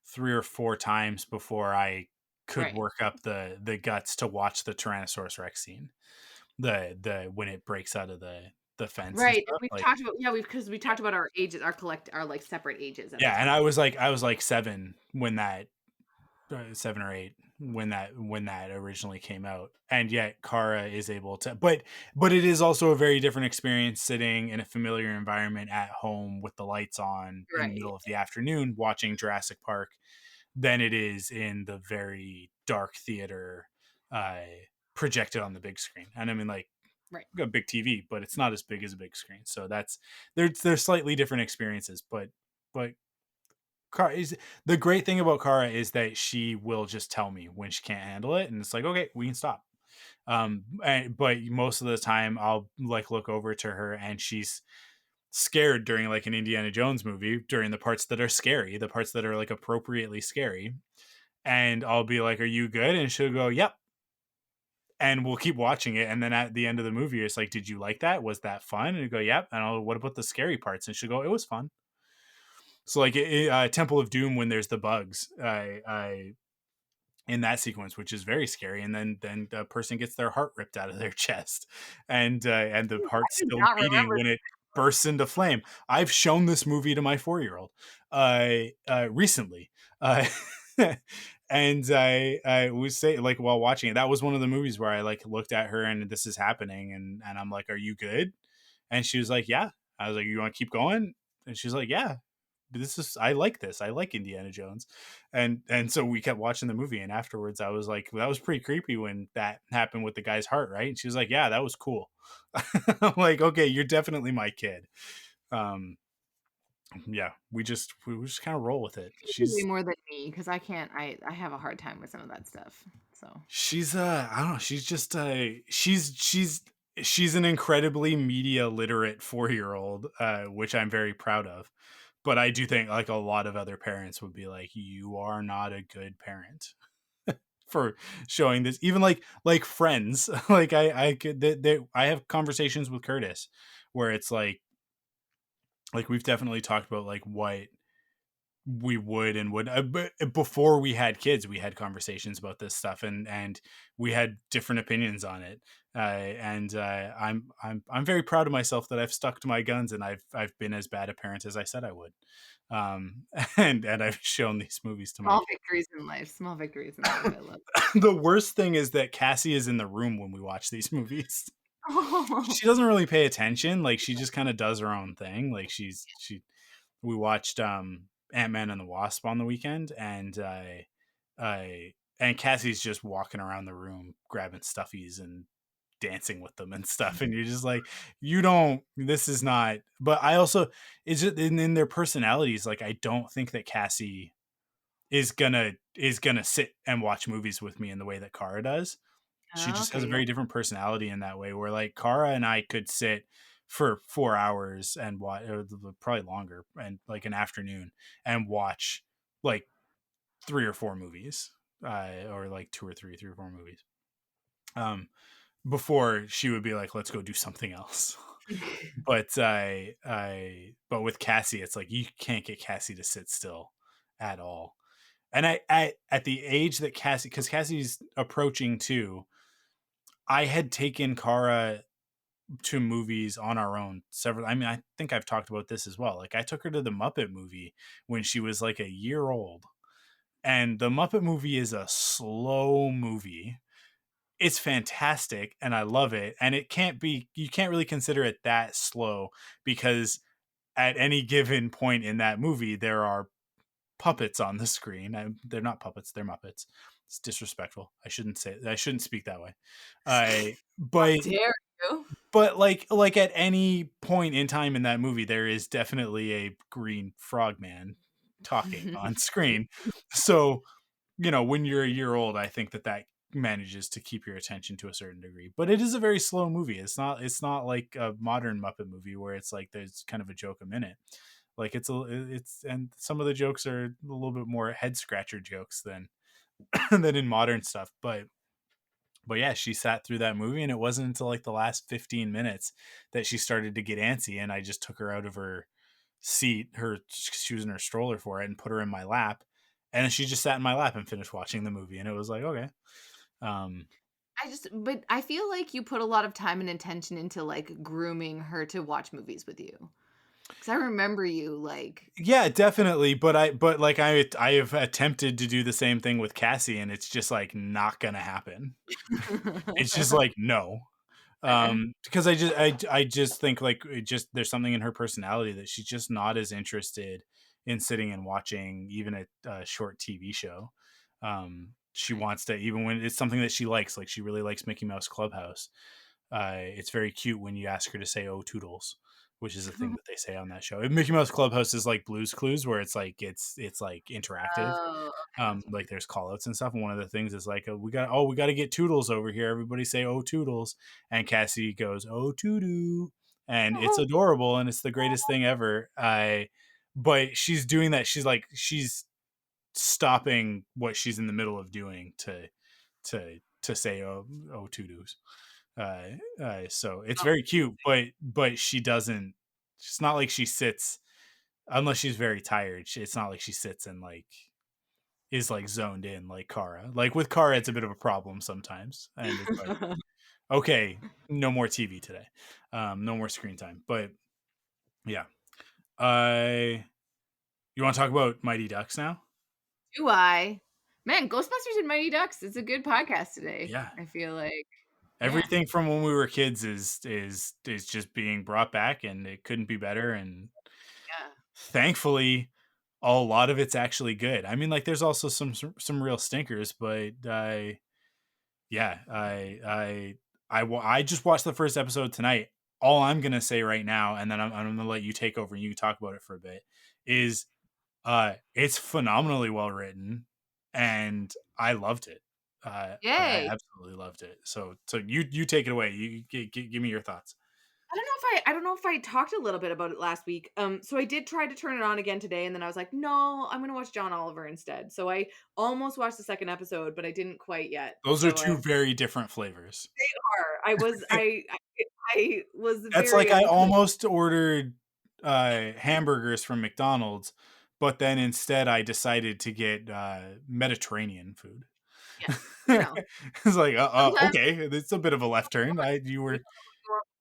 3 or 4 times before I could work up the guts to watch the Tyrannosaurus Rex scene, the when it breaks out of the fence. Right. We've talked about because we talked about our ages, our like separate ages. Yeah, and I was like 7 when that 7 or 8 when that originally came out, and yet Kara is able to. But it is also a very different experience sitting in a familiar environment at home with the lights on in the middle of the afternoon watching Jurassic Park than it is in the very dark theater, projected on the big screen. And I mean, like, we've got a big TV, but it's not as big as a big screen. So they're slightly different experiences, but Kara is the great thing about Kara is that she will just tell me when she can't handle it, and it's like, okay, we can stop. But most of the time, I'll like look over to her, and she's scared during like an Indiana Jones movie during the parts that are scary, the parts that are like appropriately scary, and I'll be like, "Are you good?" And she'll go, "Yep." And we'll keep watching it, and then at the end of the movie, it's like, "Did you like that? Was that fun?" And you go, "Yep." And I'll, "What about the scary parts?" And she'll go, "It was fun." So like Temple of Doom, when there's the bugs, I in that sequence, which is very scary, and then the person gets their heart ripped out of their chest, and the heart's I do still not beating remember. when it bursts into flame. I've shown this movie to my 4-year-old recently, uh, and I would say, like, while watching it, that was one of the movies where I like looked at her and this is happening, and I'm like, "Are you good?" And she was like, "Yeah." I was like, "You want to keep going?" And she's like, "Yeah." This is I like this. I like Indiana Jones. And so we kept watching the movie, and afterwards I was like, that was pretty creepy when that happened with the guy's heart, right? And she was like, "Yeah, that was cool." I'm like, "Okay, you're definitely my kid." Um yeah, we just kind of roll with it. You do way more than me because I can't. I have a hard time with some of that stuff. So She's I don't know, she's just she's an incredibly media literate 4-year-old, which I'm very proud of. But I do think like a lot of other parents would be like, "You are not a good parent for showing this." Even like Friends, like I could I have conversations with Curtis where it's like we've definitely talked about like what we would and would but before we had kids, we had conversations about this stuff, and we had different opinions on it, and I'm very proud of myself that I've stuck to my guns, and I've been as bad a parent as I said I would, and I've shown these movies to my small kids. victories in life. Small victories in life. I love. The worst thing is that Cassie is in the room when we watch these movies. Oh, She doesn't really pay attention, like she just kind of does her own thing. Like she we watched Ant-Man and the Wasp on the weekend, and I and Cassie's just walking around the room grabbing stuffies and dancing with them and stuff, and you're just like, you don't, this is not. But I also, is it in their personalities, like I don't think that Cassie is gonna sit and watch movies with me in the way that Kara does. She just has a okay, yeah. very different personality in that way, where like Kara and I could sit for 4 hours and watch, or probably longer, and like an afternoon, and watch like 3 or 4 movies, or like two or three, 3 or 4 movies. Um, Before she would be like, "Let's go do something else." But with Cassie, it's like you can't get Cassie to sit still at all. And I at the age that Cassie, because Cassie's approaching 2, I had taken Kara to movies on our own several. I mean, I think I've talked about this as well. Like I took her to the Muppet movie when she was like a year old. And the Muppet movie is a slow movie. It's fantastic and I love it. And it can't be, you can't really consider it that slow, because at any given point in that movie there are puppets on the screen. They're not puppets, they're Muppets. It's disrespectful. I shouldn't speak that way. How But dare you? like at any point in time in that movie there is definitely a green frogman talking on screen. So, when you're a year old, I think that manages to keep your attention to a certain degree. But it is a very slow movie. It's not like a modern Muppet movie where it's like there's kind of a joke a minute. Like and some of the jokes are a little bit more head scratcher jokes than than in modern stuff. But yeah, she sat through that movie, and it wasn't until like the last 15 minutes that she started to get antsy, and I just took her out of her seat, she was in her stroller for it, and put her in my lap, and then she just sat in my lap and finished watching the movie, and it was like, okay. um But I feel like you put a lot of time and intention into like grooming her to watch movies with you. Because I remember you like, yeah, definitely, but like I have attempted to do the same thing with Cassie, and it's just like not gonna happen. It's just like, no. fair. Because I just think like it just, there's something in her personality that she's just not as interested in sitting and watching even a short TV show. She wants to, even when it's something that she likes, like she really likes Mickey Mouse Clubhouse. It's very cute when you ask her to say "Oh Toodles," which is a thing that they say on that show. And Mickey Mouse Clubhouse is like Blue's Clues, where it's like interactive. Oh, okay, gotcha. Like there's call outs and stuff. And one of the things is like, we got to get Toodles over here. Everybody say, "Oh, Toodles." And Cassie goes, "Oh, Toodoo." And it's adorable. And it's the greatest thing ever. But she's doing that. She's stopping what she's in the middle of doing to say, "Oh, Toodles." So it's very cute, but she doesn't, it's not like she sits, unless she's very tired. It's not like she sits and like is like zoned in like Kara. Like with Kara, it's a bit of a problem sometimes, and it's like, okay, no more TV today, no more screen time. But yeah, you want to talk about Mighty Ducks now? Do I? Man, Ghostbusters and Mighty Ducks. It's a good podcast today. Yeah, I feel like everything from when we were kids is just being brought back, and it couldn't be better. And yeah. thankfully, a lot of it's actually good. I mean, like there's also some real stinkers, but yeah, I just watched the first episode tonight. All I'm gonna say right now, and then I'm gonna let you take over and you talk about it for a bit, is it's phenomenally well written, and I loved it. I Yay. absolutely loved it. So you take it away. You give me your thoughts. I don't know if I talked a little bit about it last week. So I did try to turn it on again today, and then I was like, no, I'm gonna watch John Oliver instead. So I almost watched the second episode, but I didn't quite yet. Those are So two very different flavors. they are. I was That's very like I almost ordered hamburgers from McDonald's, but then instead I decided to get Mediterranean food. yes, you know. It's like, Sometimes okay, it's a bit of a left turn. You were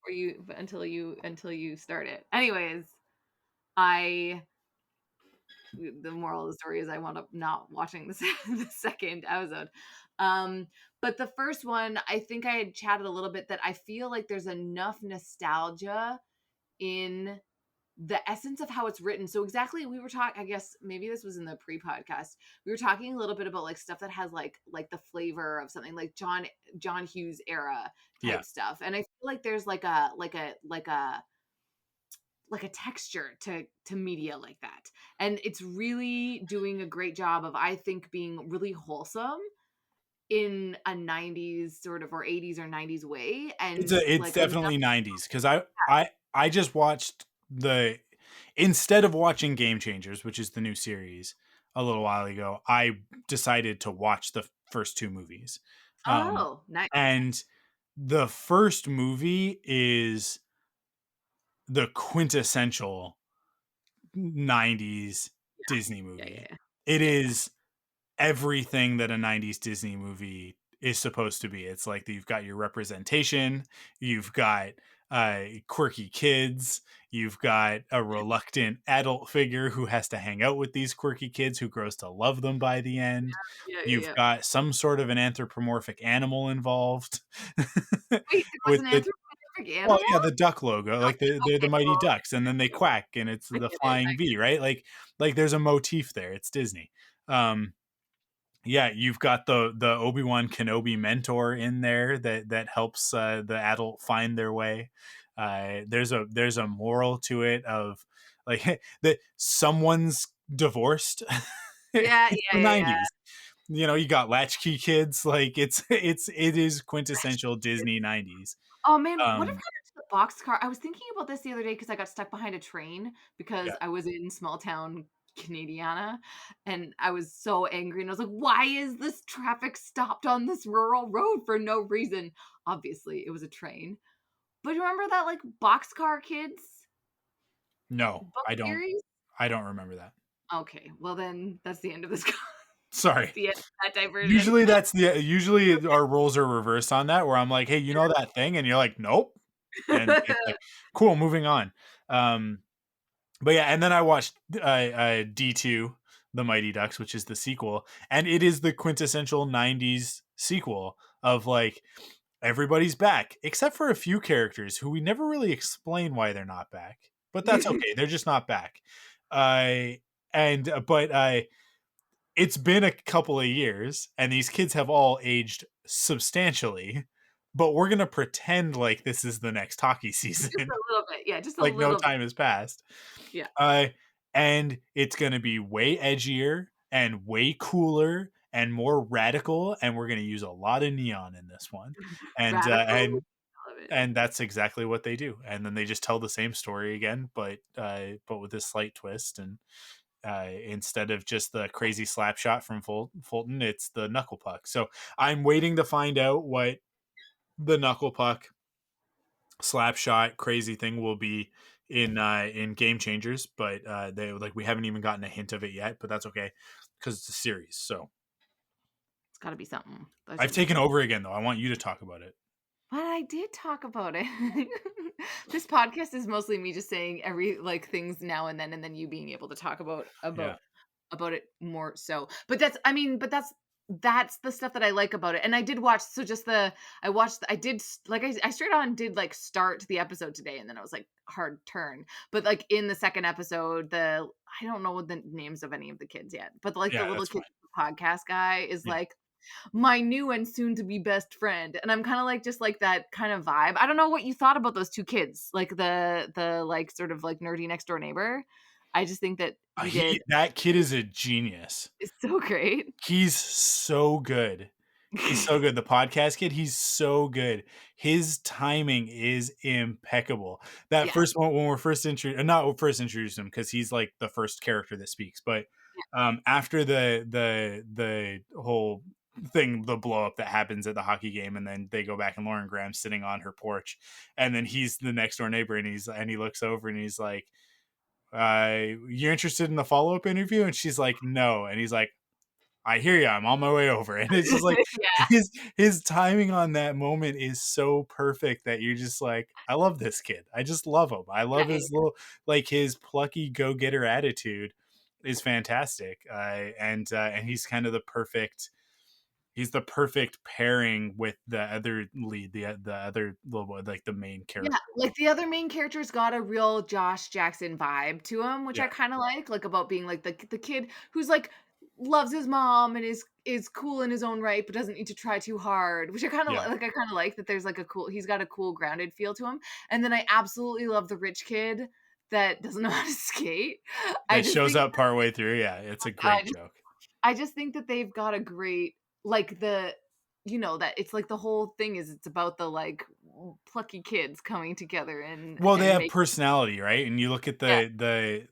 for you until you start it. Anyways, the moral of the story is I wound up not watching the second episode. But the first one, I think I had chatted a little bit that I feel like there's enough nostalgia in the essence of how it's written. So exactly, we were talking, I guess maybe this was in the pre-podcast. We were talking a little bit about like stuff that has like the flavor of something like John Hughes era type stuff. And I feel like there's like a texture to media like that. And it's really doing a great job of, I think, being really wholesome in a 90s sort of, or 80s or 90s way. And it's like definitely 90s, because I just watched instead of watching Game Changers, which is the new series, a little while ago, I decided to watch the first two movies. Nice. And the first movie is the quintessential 90s Disney movie. It is everything that a 90s Disney movie is supposed to be. It's like you've got your representation, you've got quirky kids, you've got a reluctant adult figure who has to hang out with these quirky kids, who grows to love them by the end. You've got some sort of an anthropomorphic animal involved. Wait, it was an anthropomorphic animal? Well, yeah, the duck logo, like they're the Mighty Ducks, and then they quack, and it's the flying V, right? Like there's a motif there. It's Disney. Yeah, you've got the Obi-Wan Kenobi mentor in there that helps the adult find their way. There's a moral to it of like that someone's divorced. Yeah, It's the 90s. You know, you got latchkey kids. Like it is quintessential Disney 90s. Oh man, what if I went to the boxcar? I was thinking about this the other day because I got stuck behind a train because I was in small town Canadiana, and I was so angry, and I was like, why is this traffic stopped on this rural road for no reason? Obviously it was a train. But remember that like Boxcar Kids? No, I don't remember that. Okay, well then that's the end of this. Sorry. The end of that diversion. Usually our roles are reversed on that, where I'm like, hey, you know that thing, and you're like, nope, and it's like, cool, moving on. But yeah, and then I watched D2, The Mighty Ducks, which is the sequel, and it is the quintessential 90s sequel of like everybody's back except for a few characters who we never really explain why they're not back, but that's okay. They're just not back. It's been a couple of years, and these kids have all aged substantially, but we're gonna pretend like this is the next hockey Just season, a little bit. Yeah, just a like no little bit. time has passed. Yeah. And it's gonna be way edgier and way cooler and more radical, and we're gonna use a lot of neon in this one, and Radical. Television. that's exactly what they do. And then they just tell the same story again, but with this slight twist. And instead of just the crazy slap shot from Fulton, it's the knuckle puck. So I'm waiting to find out what the knuckle puck slap shot crazy thing will be in Game Changers, but we haven't even gotten a hint of it yet. But that's okay because it's a series. So It's got to be something. I've taken over again, though. I want you to talk about it. But I did talk about it. This podcast is mostly me just saying things now and then you being able to talk about it more so. But that's the stuff that I like about it. And I did watch, so just I straight on did like start the episode today, and then I was like hard turn. But like in the second episode, I don't know the names of any of the kids yet, but like the little kid podcast guy is like my new and soon to be best friend, and I'm kind of like just like that kind of vibe. I don't know what you thought about those two kids, like the like sort of like nerdy next door neighbor. I just think that that kid is a genius. It's so great. He's so good. He's so good. The podcast kid, he's so good. His timing is impeccable. That first one, when we're not first introduced him, because he's like the first character that speaks, but after the whole thing, the blow up that happens at the hockey game, and then they go back and Lauren Graham's sitting on her porch, and then he's the next door neighbor, and he looks over and he's like, you're interested in the follow-up interview? And she's like, no. And he's like, I hear you, I'm on my way over. And it's just like his timing on that moment is so perfect that you're just like, I love this kid. I just love him. I love his little, like, his plucky go-getter attitude is fantastic. And he's kind of the perfect pairing with the other lead, the other little boy, like the main character. Yeah, like the other main character's got a real Josh Jackson vibe to him, which I kind of like about being like the kid who's like loves his mom and is cool in his own right, but doesn't need to try too hard, which I kind of like. I kind of like that there's like he's got a cool grounded feel to him. And then I absolutely love the rich kid that doesn't know how to skate. It shows up partway through. Yeah, it's a great joke. I just think that they've got a great, like, that it's like the whole thing is it's about the like plucky kids coming together and they have personality, right? And you look at the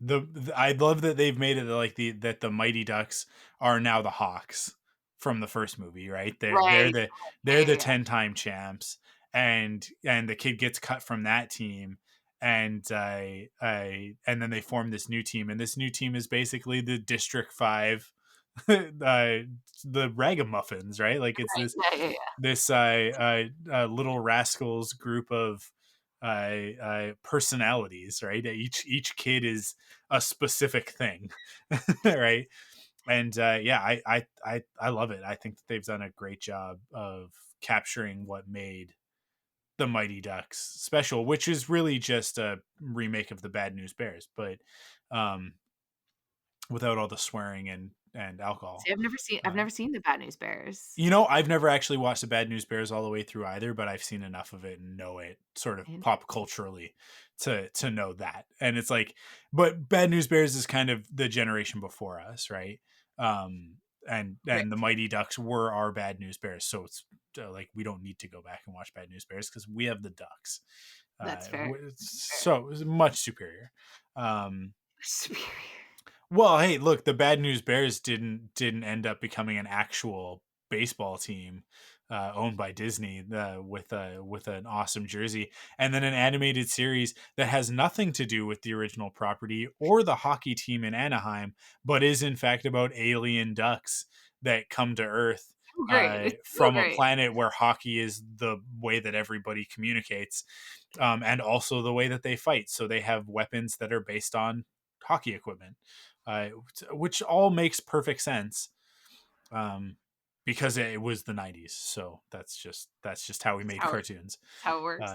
I love that they've made it like that the Mighty Ducks are now the Hawks from the first movie, right? They're the 10-time champs, and the kid gets cut from that team, and then they form this new team, and this new team is basically the District 5 the ragamuffins, right? Like it's this little rascals group of personalities, right? Each kid is a specific thing, right? And I love it. I think that they've done a great job of capturing what made the Mighty Ducks special, which is really just a remake of the Bad News Bears, but without all the swearing and alcohol. See, I've never seen the Bad News Bears. I've never actually watched the Bad News Bears all the way through either, but I've seen enough of it and know it sort of pop culturally to know that. And it's like, but Bad News Bears is kind of the generation before us, right? And the Mighty Ducks were our Bad News Bears, so it's like we don't need to go back and watch Bad News Bears because we have the Ducks. That's fair. So it's much superior. Superior. Well, hey, look, the Bad News Bears didn't end up becoming an actual baseball team owned by Disney with an awesome jersey, and then an animated series that has nothing to do with the original property or the hockey team in Anaheim, but is in fact about alien ducks that come to Earth from a planet where hockey is the way that everybody communicates, and also the way that they fight. So they have weapons that are based on hockey equipment. Which all makes perfect sense, because it was the 90s. So that's just how we made cartoons. How it works.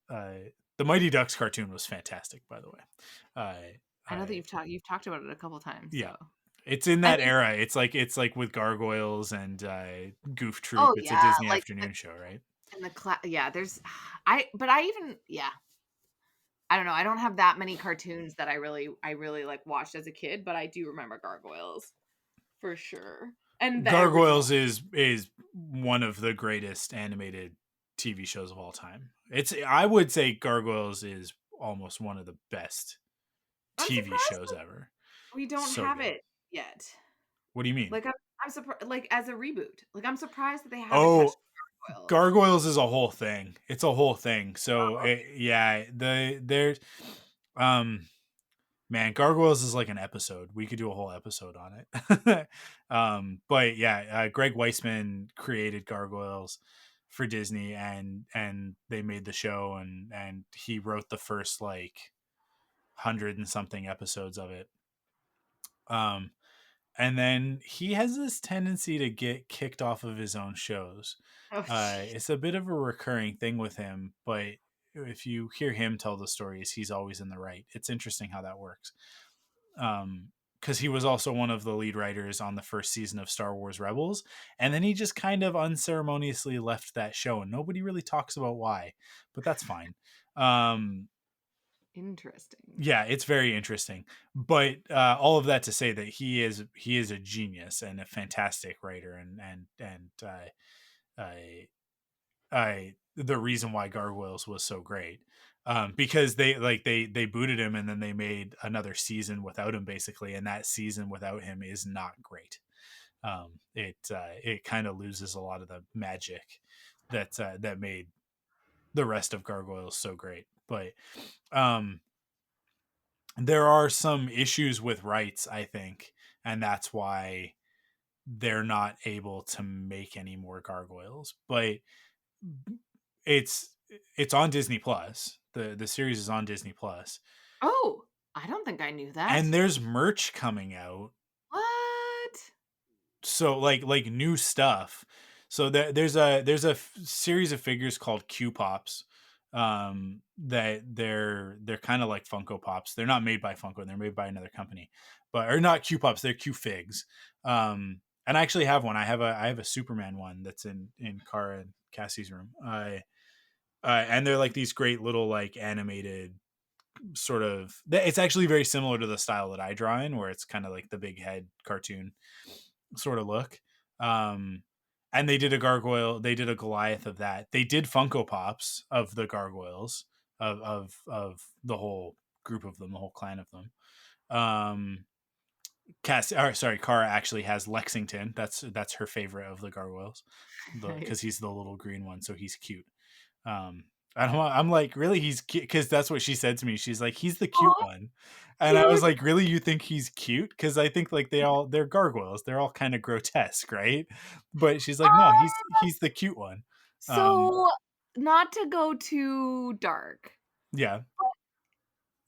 The Mighty Ducks cartoon was fantastic, by the way. I know that you've talked about it a couple times. Yeah, so. It's in that era. It's like with Gargoyles and Goof Troop. It's a Disney afternoon show, right? And in the yeah, there's but I even yeah. I don't know. I don't have that many cartoons that I really like watched as a kid, but I do remember Gargoyles for sure. And the original. Gargoyles is one of the greatest animated TV shows of all time. I would say Gargoyles is almost one of the best I'm TV surprised shows ever. we don't So have good. it yet. What do you mean? Like I'm surprised like as a reboot. Like I'm surprised that they haven't Oh, touched Gargoyles. Gargoyles is a whole thing. It's a whole thing. So Oh, yeah, there's um man, Gargoyles is like an episode. We could do a whole episode on it. But yeah, Greg Weisman created Gargoyles for Disney, and they made the show, and he wrote the first like 100 and something episodes of it. Um, and then he has this tendency to get kicked off of his own shows. oh jeez. It's a bit of a recurring thing with him, but if you hear him tell the stories, he's always in the right. It's interesting how that works. Because he was also one of the lead writers on the first season of Star Wars Rebels, and then he just kind of unceremoniously left that show, and nobody really talks about why, but that's fine. Interesting. Yeah, it's very interesting, but all of that to say that he is a genius and a fantastic writer, and the reason why Gargoyles was so great, because they booted him, and then they made another season without him basically, and that season without him is not great. It kind of loses a lot of the magic that made the rest of Gargoyles so great, but there are some issues with rights, I think, and that's why they're not able to make any more Gargoyles. But it's it's on Disney Plus. The series is on Disney Plus, Oh, I don't think I knew and that. there's merch coming out. What? So like new stuff. So there's a series of figures called Q Pops, that they're kind of like Funko Pops. They're not made by Funko, they're made by another company, but or not Q Pops, they're Q Figs. And I actually have one. I have a Superman one that's in Cara and Cassie's room. And they're like these great little like animated sort of. It's actually very similar to the style that I draw in, where it's kind of like the big head cartoon sort of look. Um, and they did a gargoyle. They did a Goliath of that. They did Funko Pops of the gargoyles of the whole group of them, the whole clan of them. Cara actually has Lexington. That's her favorite of the gargoyles, because Nice. he's the little green one, so he's cute. Um, I'm like, really, he's cute, because that's what she said to me. She's like, he's the cute Oh, one, and I was cute. like, really, you think he's cute? Because I think like they're gargoyles. They're all kind of grotesque, right? But she's like, no, he's the cute one. Um, So, not to go too dark, yeah,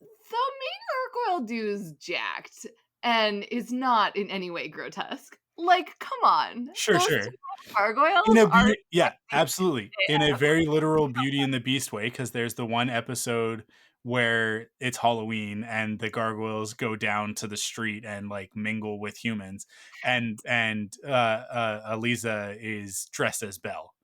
the main gargoyle dude's jacked and is not in any way grotesque. Like, come on. sure, Those sure. two gargoyles In a are beauty, yeah, sexy absolutely, in a AF. very literal Beauty and the Beast way, because there's the one episode where it's Halloween and the gargoyles go down to the street and like mingle with humans, and Eliza is dressed as Belle,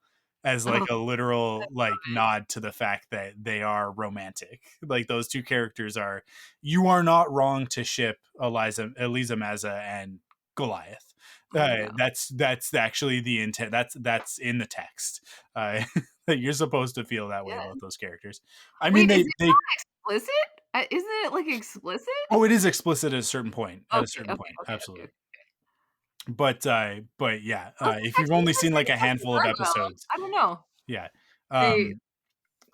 as like Oh, a literal like nod to the fact that they are romantic. Like those two characters are. You are not wrong to ship Eliza Mazza and Goliath. oh no. That's actually the intent. That's in the text. That you're supposed to feel that way Yeah. about those characters. I mean, Wait, is it they. not explicit? Isn't it, like, explicit? Oh, it is explicit at a certain point. At a Okay, certain okay, point, okay, okay, absolutely. okay. But yeah, Okay, if you've actually, only that's seen like pretty a fucking handful of gargoyle. episodes, I don't know. yeah. They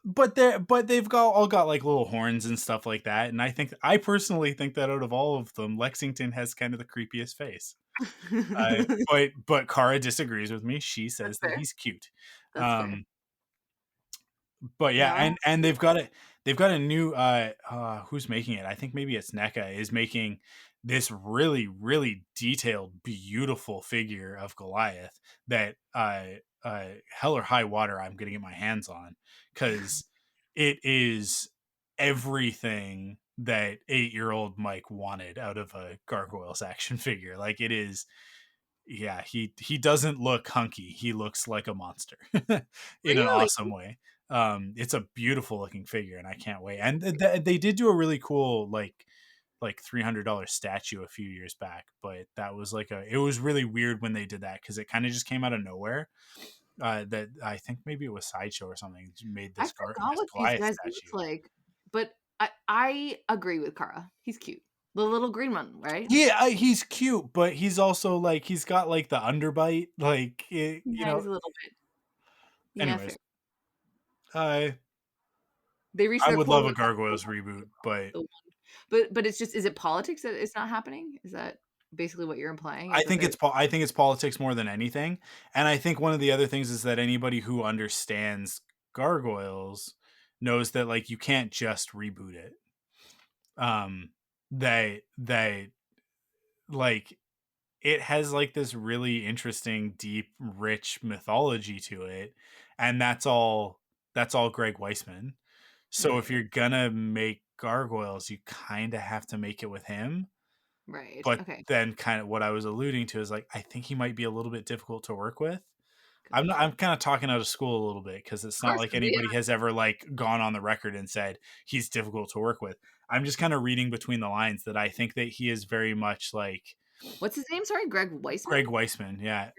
But they've all got like little horns and stuff like that, and I personally think that out of all of them, Lexington has kind of the creepiest face. But Kara disagrees with me. She That's says that fair. he's cute. That's fair. Um, but yeah, Yeah. and they've got a new who's making it? I think maybe it's NECA is making this really really detailed, beautiful figure of Goliath that hell or high water I'm gonna get my hands on, because it is everything that 8-year-old Mike wanted out of a Gargoyles action figure. Like it is Yeah, he doesn't look hunky. He looks like a monster in an Really? awesome way. It's a beautiful looking figure, and I can't wait. And they did do a really cool like $300 statue a few years back, but that was like it was really weird when they did that because it kind of just came out of nowhere. That I think maybe it was Sideshow or something made I this forgot this what these Goliath guys look statue. like, but I agree with Kara. He's cute. The little green one, right? Yeah, he's cute, but he's also like he's got like the underbite, like Yeah, he's a little bit. Yeah, fair. Anyways, I They reached I their would quota love a with Gargoyles reboot, but the one. But it's just, is it politics that it's not happening? Is that basically what you're implying? Is that they're I think it's politics more than anything. And I think one of the other things is that anybody who understands Gargoyles knows that like you can't just reboot it. They like it has like this really interesting, deep, rich mythology to it, and that's all Greg Weisman. So if right? you're gonna make Gargoyles, you kind of have to make it with him. Right. But Okay. then kind of what I was alluding to is like I think he might be a little bit difficult to work with. Gotcha. I'm kind of talking out of school a little bit because it's Of not course, like yeah. anybody has ever like gone on the record and said he's difficult to work with. I'm just kind of reading between the lines that I think that he is very much like What's his name? Sorry, Greg Weisman? Greg Weisman. Yeah.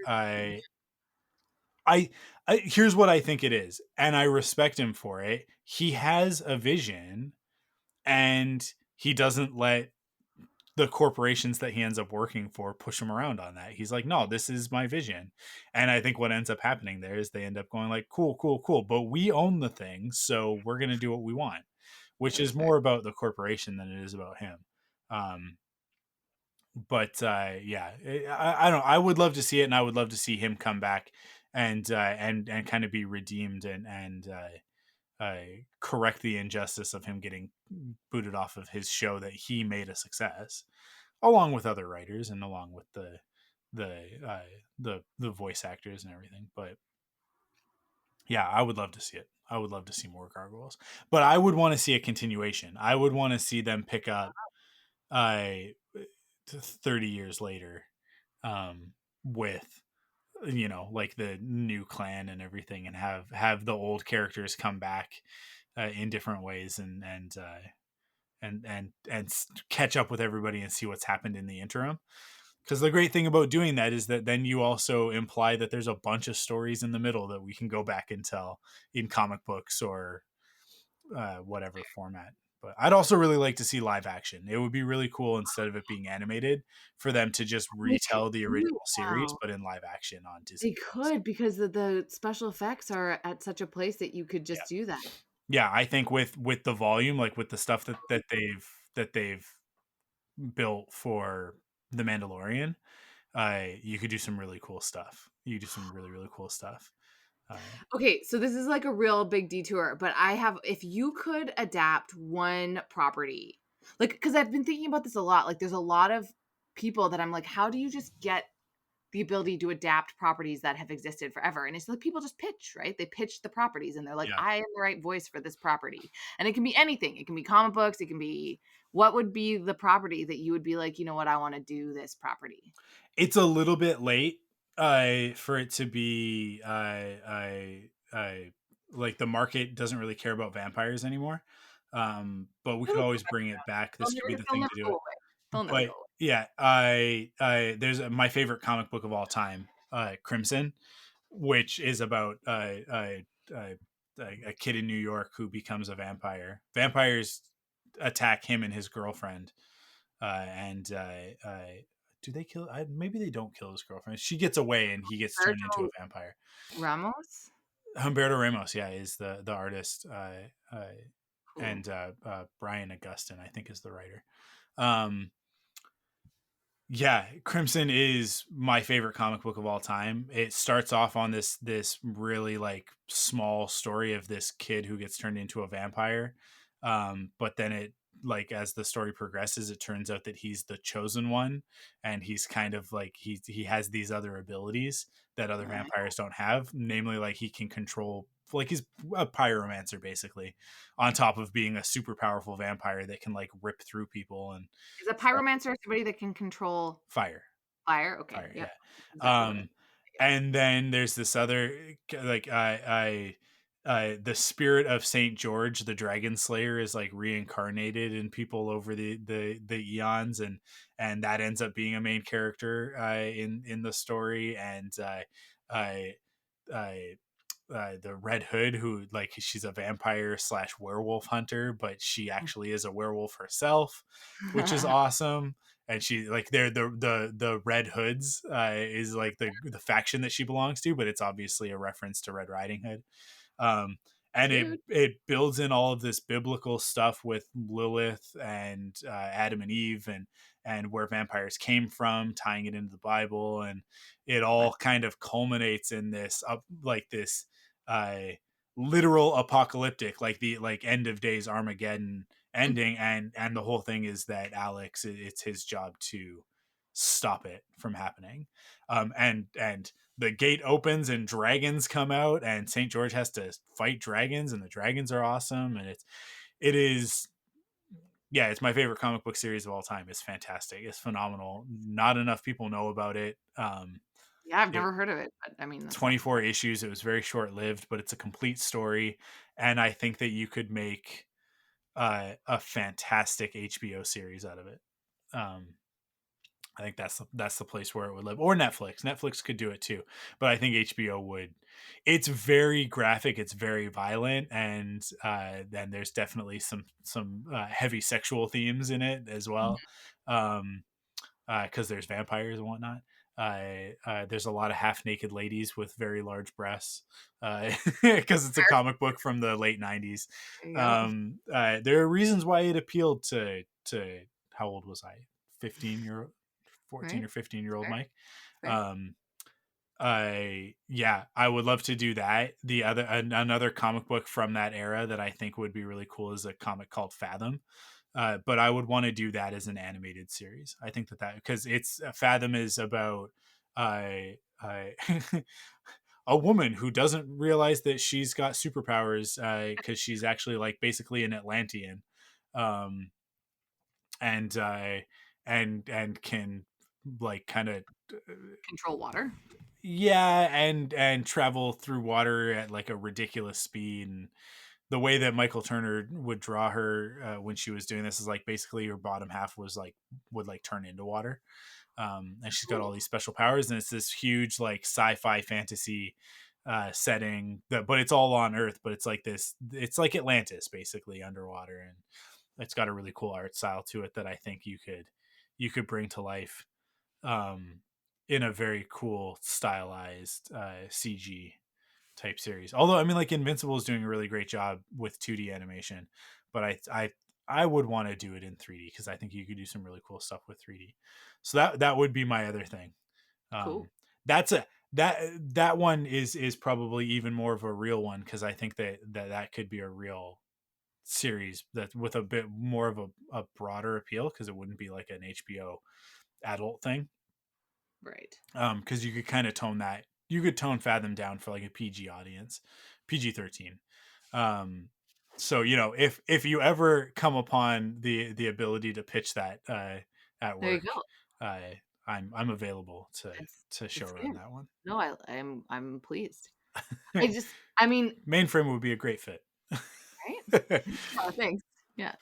I here's what I think it is, and I respect him for it. He has a vision and he doesn't let the corporations that he ends up working for push him around on that. He's like, no, this is my vision. And I think what ends up happening there is they end up going like, cool, cool, cool. But we own the thing, so we're gonna do what we want, which That is is fair. more about the corporation than it is about him. But yeah, I don't know. I would love to see it, and I would love to see him come back and kind of be redeemed correct the injustice of him getting booted off of his show that he made a success, along with other writers and along with the voice actors and everything. But yeah, I would love to see it. I would love to see more Gargoyles, but I would want to see a continuation. I would want to see them pick up uh 30 years later with like the new clan and everything, and have the old characters come back in different ways and catch up with everybody and see what's happened in the interim. Because the great thing about doing that is that then you also imply that there's a bunch of stories in the middle that we can go back and tell in comic books or whatever format. But I'd also really like to see live action. It would be really cool, instead of it being animated, for them to just They could retell the do it original series, now. but in live action on Disney They Plus. could, because the special effects are at such a place that you could Yeah, just do that. yeah. I think with the volume, like with the stuff that they've built for the Mandalorian, you could do some really cool stuff. You could do some really really cool stuff. Uh, Okay, so this is like a real big detour, but if you could adapt one property, like, because I've been thinking about this a lot. Like, there's a lot of people that I'm like, how do you just get the ability to adapt properties that have existed forever? And it's like people just pitch, right? They pitch the properties and they're like, yeah, I am the right voice for this property. And it can be anything. It can be comic books. It can be, what would be the property that you would be like, you know what, I want to do this property? it's a little bit late for it to be like the market doesn't really care about vampires anymore. But we could It'll, always bring it back. This could be the they'll thing never to do go it. away. They'll never But go away. yeah, there's my favorite comic book of all time, Crimson, which is about a kid in New York who becomes a vampire. Vampires attack him and his girlfriend, and do they kill? Maybe they don't kill his girlfriend. She gets away, and he gets turned into a Sergio vampire. Ramos? Humberto Ramos, yeah, is the artist, Cool. and Brian Augustin, I think, is the writer. Um, Yeah, Crimson is my favorite comic book of all time. It starts off on this really like small story of this kid who gets turned into a vampire. But then it like as the story progresses, it turns out that he's the chosen one, and he's kind of like he has these other abilities that other Right. vampires don't have, namely like he can control, like he's a pyromancer basically, on top of being a super powerful vampire that can like rip through people and Is a pyromancer somebody that can control fire. Fire. Okay. Fire, Yep. yeah. Exactly what it. And then there's this other like the spirit of Saint George, the Dragon Slayer, is like reincarnated in people over the eons, and that ends up being a main character in the story, and I the Red Hood, who like she's a vampire slash werewolf hunter, but she actually is a werewolf herself, which is awesome. And she like they're the Red Hoods is like the faction that she belongs to, but it's obviously a reference to Red Riding Hood. Um, and Cute. it builds in all of this biblical stuff with Lilith and Adam and Eve and where vampires came from, tying it into the Bible, and it all kind of culminates in this like this uh, literal apocalyptic, like the like end of days Armageddon ending, and the whole thing is that Alex, it's his job to stop it from happening, and the gate opens and dragons come out, and St. George has to fight dragons, and the dragons are awesome, and it is yeah, it's my favorite comic book series of all time. It's fantastic. It's phenomenal. Not enough people know about it. Yeah, I've It never heard of it, but I mean, that sounds 24 issues. It was very short lived, but it's a complete story, and I think that you could make a fantastic HBO series out of it. Um, I think that's the place where it would live, or Netflix. Netflix could do it too, but I think HBO would. It's very graphic. It's very violent, and then there's definitely some heavy sexual themes in it as well, because there's vampires and whatnot. There's a lot of half naked ladies with very large breasts, because it's a comic book from the late '90s. there you go. There are reasons why it appealed to how old was I? 14 Right. or 15-year-old Fair. Mike. Fair. I would love to do that. The other another comic book from that era that I think would be really cool is a comic called Fathom. But I would want to do that as an animated series. I think that because it's Fathom is about a woman who doesn't realize that she's got superpowers because she's actually like basically an Atlantean, um, and and can like kind of Control water. yeah, and travel through water at like a ridiculous speed. And the way that Michael Turner would draw her when she was doing this is like basically her bottom half was like would like turn into water, and she's got all Cool. these special powers, and it's this huge like sci-fi fantasy setting that, but it's all on Earth, but it's like this, it's like Atlantis basically underwater, and it's got a really cool art style to it that I think you could bring to life um, in a very cool stylized CG type series. Although I mean, like Invincible is doing a really great job with 2D animation, but I would want to do it in 3D because I think you could do some really cool stuff with 3D. So that would be my other thing. Cool. That's a that one is probably even more of a real one because I think that could be a real series that with a bit more of a broader appeal because it wouldn't be like an HBO adult thing. Right. Because you could kind of tone that, you could tone Fathom down for like a PG audience, PG-13. So if you ever come upon the ability to pitch that at There you work, go. I'm available That's to show that's run good. that one. No, I'm pleased. I mean, Mainframe would be a great fit. right? Oh, thanks. Yeah,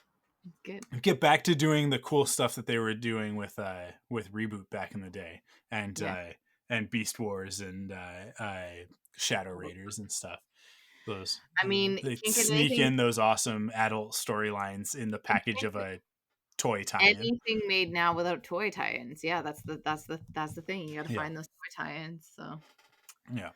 good. Get back to doing the cool stuff that they were doing with Reboot back in the day, Yeah. and Beast Wars and Shadow Raiders and stuff. Those I mean, they can't get sneak in those awesome adult storylines in the package of a toy tie-in. anything made now without toy tie-ins. Yeah, that's the thing. You got to Yeah. find those toy tie-ins. So, Yeah,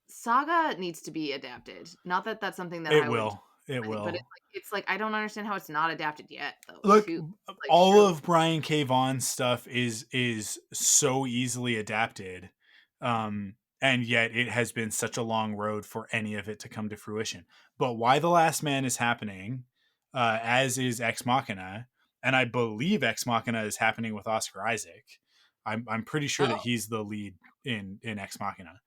Saga needs to be adapted. Not that that's something that it I would, will. It will. but it's like I don't understand how it's not adapted yet though. Look, Too. Like, all surely- of Brian K. Vaughan's stuff is so easily adapted, and yet it has been such a long road for any of it to come to fruition. But Why the Last Man is happening, as is Ex Machina, and I believe Ex Machina is happening with Oscar Isaac. I'm pretty sure that he's the lead in Ex Machina.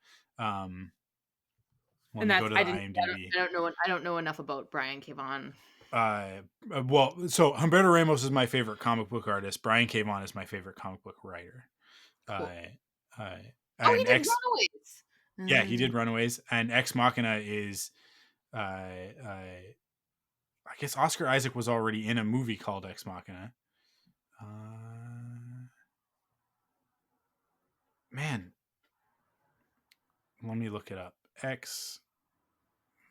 Let and me that's go to the IMDb. I don't know enough about Brian K. Vaughan. Well, so Humberto Ramos is my favorite comic book artist. Brian K. Vaughan is my favorite comic book writer. Cool. Uh, Oh, he and did Ex, Runaways. yeah, he did Runaways, and Ex Machina is, I guess Oscar Isaac was already in a movie called Ex Machina. Man, let me look it up. Ex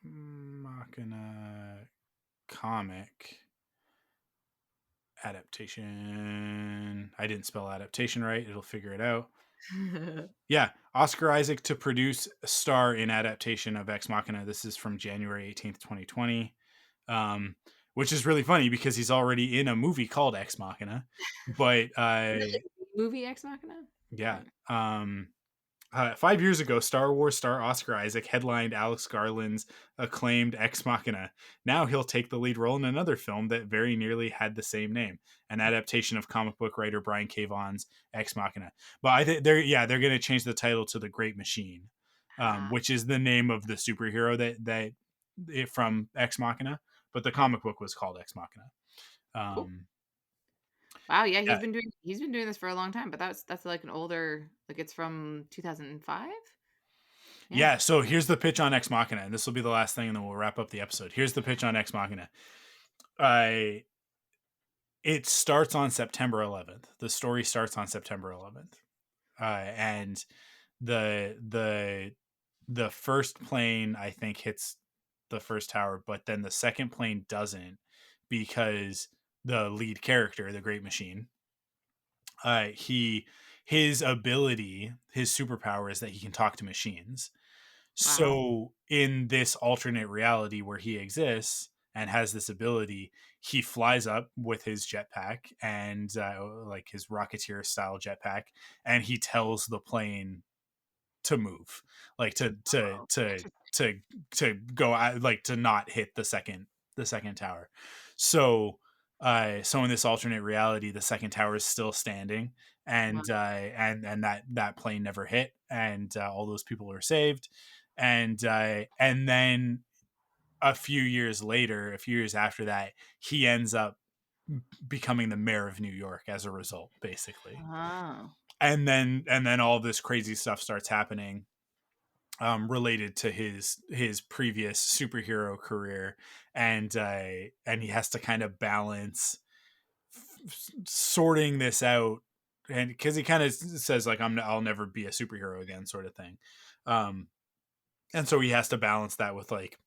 Machina comic adaptation. I didn't spell adaptation right. It'll figure it out. Yeah, Oscar Isaac to produce, star in adaptation of Ex Machina. This is from January 18th, 2020. Which is really funny because he's already in a movie called Ex Machina. But movie Ex Machina? Yeah. 5 years ago, Star Wars star Oscar Isaac headlined Alex Garland's acclaimed Ex Machina. Now he'll take the lead role in another film that very nearly had the same name, an adaptation of comic book writer Brian K. Vaughan's Ex Machina. But I think they're going to change the title to The Great Machine, which is the name of the superhero that from Ex Machina. But the comic book was called Ex Machina. Cool. Wow, yeah, he's been doing this for a long time, but that's like an older, like it's from 2005. Yeah, so here's the pitch on Ex Machina, and this will be the last thing, and then we'll wrap up the episode. Here's the pitch on Ex Machina. It starts on September 11th. The story starts on September 11th, and the first plane, I think, hits the first tower, but then the second plane doesn't, because the lead character, the Great Machine, his ability, his superpower is that he can talk to machines. Wow. So in this alternate reality where he exists and has this ability, he flies up with his jetpack and like his Rocketeer style jetpack, and he tells the plane to move, like to go out, like to not hit the second tower. So so in this alternate reality, the second tower is still standing, and and that plane never hit, and all those people are saved, and then a few years after that, he ends up becoming the mayor of New York as a result, basically. And then all this crazy stuff starts happening related to his previous superhero career, and he has to kind of balance sorting this out, and because he kind of says like I'll never be a superhero again, sort of thing, and so he has to balance that with like,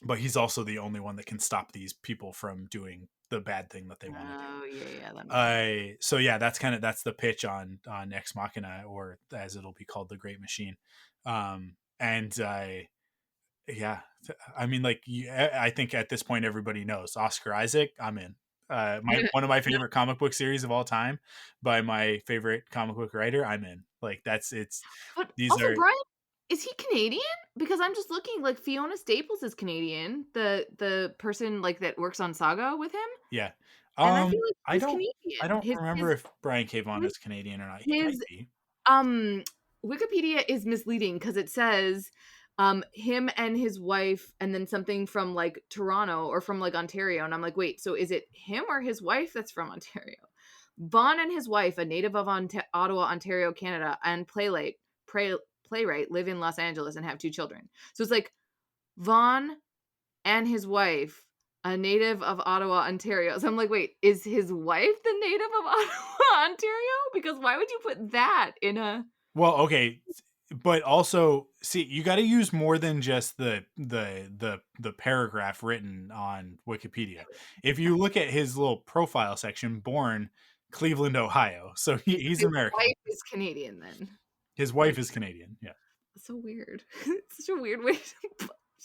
but he's also the only one that can stop these people from doing the bad thing that they want to do. Oh yeah. So yeah, that's the pitch on Ex Machina, or as it'll be called, The Great Machine. Yeah, I mean, like, I think at this point everybody knows Oscar Isaac. I'm in. One of my favorite comic book series of all time by my favorite comic book writer. I'm in. Like, that's it's. But these also, Brian, is he Canadian? Because I'm just looking, like, Fiona Staples is Canadian. The person like that works on Saga with him. Yeah. And I feel like I don't remember if Brian K. Vaughan is Canadian or not. He might be. Wikipedia is misleading because it says him and his wife, and then something from like Toronto or from like Ontario, and I'm like, wait, so is it him or his wife that's from Ontario? Vaughan and his wife, a native of Ottawa, Ontario, Canada, and playwright, live in Los Angeles and have 2 children. So it's like Vaughan and his wife, a native of Ottawa, Ontario. So I'm like, wait, is his wife the native of Ottawa, Ontario? Because why would you put that in a... Well, okay, but also, see, you got to use more than just the paragraph written on Wikipedia. If you look at his little profile section, born Cleveland, Ohio, so he's American. His wife is Canadian, then. His wife is Canadian. Yeah. That's so weird. It's such a weird way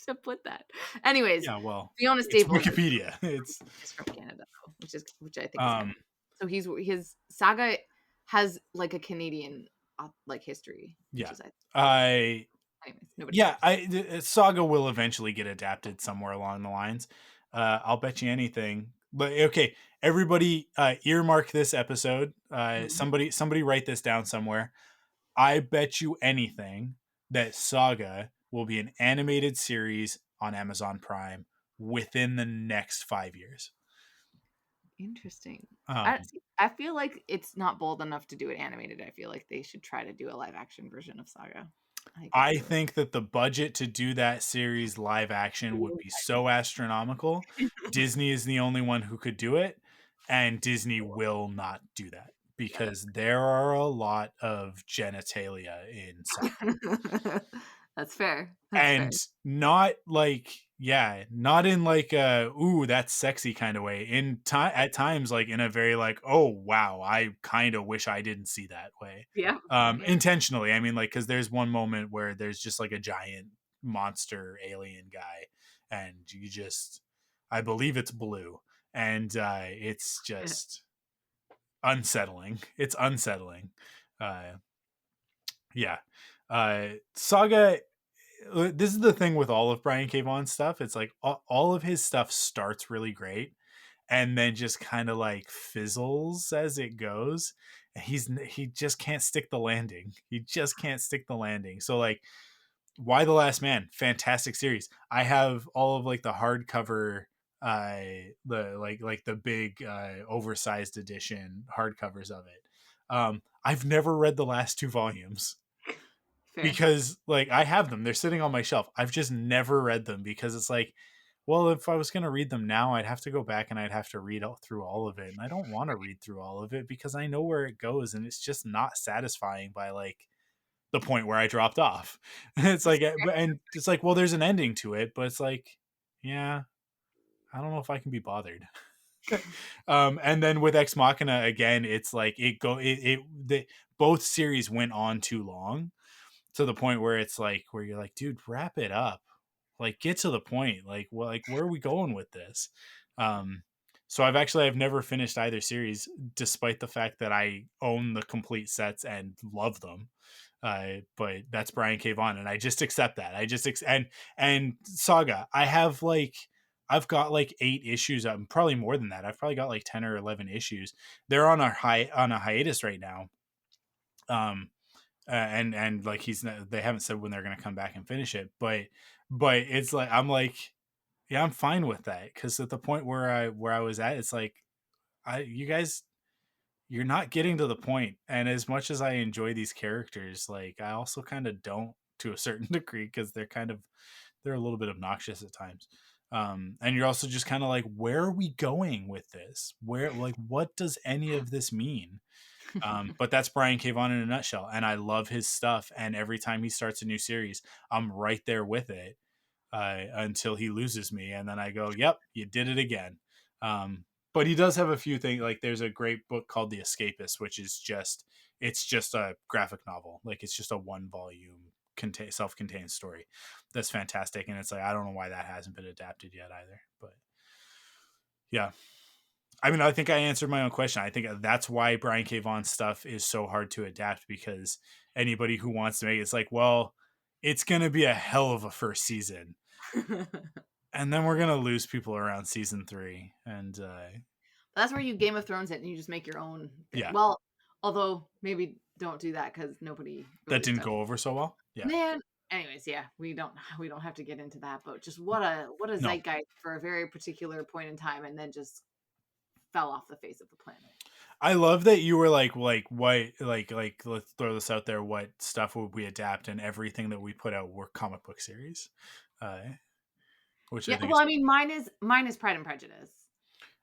to put that. Anyways, yeah, well, Fiona Staples. Wikipedia. It's from Canada, which I think. So his Saga has like a Canadian like history. Yeah. Anyways, Saga will eventually get adapted somewhere along the lines. I'll bet you anything. But okay, everybody, earmark this episode. Somebody write this down somewhere. I bet you anything that Saga will be an animated series on Amazon Prime within the next 5 years. Interesting. Um, I feel like it's not bold enough to do it animated. I feel like they should try to do a live action version of Saga. I think that the budget to do that series live action would be so astronomical. Disney is the only one who could do it, and Disney will not do that because there are a lot of genitalia in Saga. That's fair. And not like, not in like a ooh that's sexy kind of way. At times like in a very like, oh wow, I kind of wish I didn't see that way. Yeah. Intentionally. I mean, like, because there's one moment where there's just like a giant monster alien guy, and I believe it's blue, and it's just unsettling. It's unsettling. Yeah. Saga. This is the thing with all of Brian K. Vaughan's stuff. It's like all of his stuff starts really great and then just kind of like fizzles as it goes. He just can't stick the landing. He just can't stick the landing. So like, Why the Last Man, fantastic series. I have all of like the hardcover, the big oversized edition hardcovers of it. I've never read the last 2 volumes. Fair. Because like I have them, they're sitting on my shelf. I've just never read them because it's like, well, if I was going to read them now, I'd have to go back and I'd have to read through all of it. And I don't want to read through all of it because I know where it goes and it's just not satisfying by like the point where I dropped off. It's like, and it's like, well, there's an ending to it, but it's like, yeah, I don't know if I can be bothered. And then with Ex Machina again, it's like both series went on too long. To the point where it's like, where you're like, dude, wrap it up, like get to the point, like, well, like where are we going with this? So I've never finished either series, despite the fact that I own the complete sets and love them. But that's Brian K. Vaughan, and I just accept that. And Saga, I've got like 8 issues. Probably more than that. I've probably got like 10 or 11 issues. They're on a hiatus right now. And like they haven't said when they're going to come back and finish it, but it's like, I'm like, yeah, I'm fine with that. Cause at the point where I was at, it's like, you guys, you're not getting to the point. And as much as I enjoy these characters, like I also kind of don't to a certain degree, cause they're a little bit obnoxious at times. And you're also just kind of like, where are we going with this? What does any of this mean? But that's Brian K. Vaughan in a nutshell, and I love his stuff. And every time he starts a new series, I'm right there with it until he loses me, and then I go, "Yep, you did it again." But he does have a few things. Like there's a great book called The Escapist, which is just a graphic novel. Like it's just a 1-volume self-contained story that's fantastic, and it's like I don't know why that hasn't been adapted yet either. But yeah. I mean, I think I answered my own question. I think that's why Brian K. Vaughan's stuff is so hard to adapt, because anybody who wants to make it's like, well, it's going to be a hell of a first season. And then we're going to lose people around season 3. And that's where you Game of Thrones it and you just make your own thing. Yeah. Well, although maybe don't do that because nobody really that didn't go over so well. Yeah. Man. Anyways, yeah, we don't have to get into that, but just what a zeitgeist for a very particular point in time, and then just fell off the face of the planet. I love that you were like what let's throw this out there, what stuff would we adapt, and everything that we put out were comic book series. Which yeah, I mean mine is Pride and Prejudice.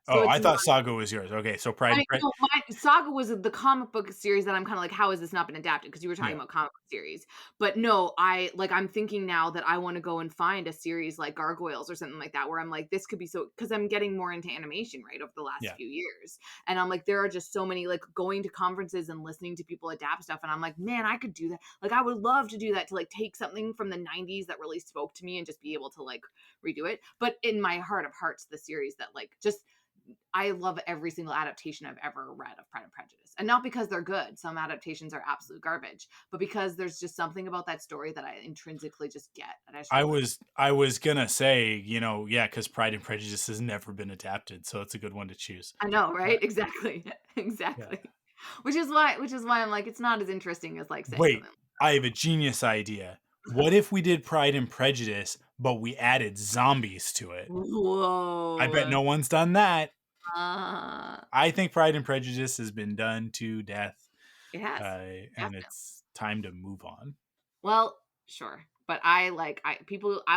So I thought Saga was yours. Okay, so Pride and Prejudice. No, Saga was the comic book series that I'm kind of like, how has this not been adapted? Because you were talking about comic book series. But no, I'm thinking now that I want to go and find a series like Gargoyles or something like that, where I'm like, this could be so, because I'm getting more into animation, right, over the last few years. And I'm like, there are just so many, like going to conferences and listening to people adapt stuff. And I'm like, man, I could do that. Like, I would love to do that, to like take something from the 90s that really spoke to me and just be able to like redo it. But in my heart of hearts, the series that like just, I love every single adaptation I've ever read of Pride and Prejudice. And not because they're good. Some adaptations are absolute garbage. But because there's just something about that story that I intrinsically just get. And I was going to say, because Pride and Prejudice has never been adapted. So it's a good one to choose. I know, right? Exactly. Exactly. Yeah. Which is why I'm like, it's not as interesting as like saying wait, I have a genius idea. What if we did Pride and Prejudice, but we added zombies to it. Whoa. I bet no one's done that. Uh, I think Pride and Prejudice has been done to death. It has. And it's time to move on. Well, sure. But I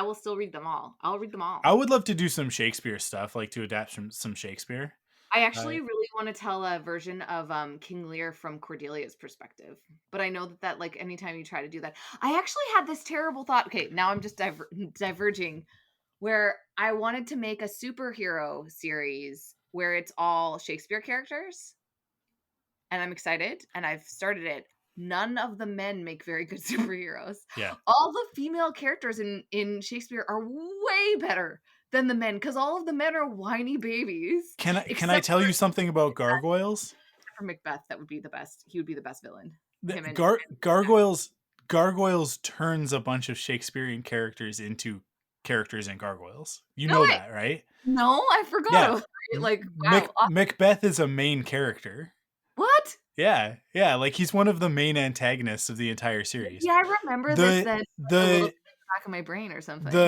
will still read them all. I'll read them all. I would love to do some Shakespeare stuff, like to adapt from some Shakespeare. I actually really want to tell a version of King Lear from Cordelia's perspective. But I know that like anytime you try to do that, I actually had this terrible thought. Okay, now I'm just diverging, where I wanted to make a superhero series where it's all Shakespeare characters. And I'm excited, and I've started it. None of the men make very good superheroes. Yeah. All the female characters in Shakespeare are way better than the men, because all of the men are whiny babies. Can I tell you something about Gargoyles? For Macbeth, that would be the best. He would be the best villain. Gargoyles turns a bunch of Shakespearean characters into characters in Gargoyles. You know that, right? No, I forgot. Yeah. Like, wow. Macbeth is a main character. What? Yeah, like he's one of the main antagonists of the entire series. Yeah, I remember this. Then the back of my brain or something. What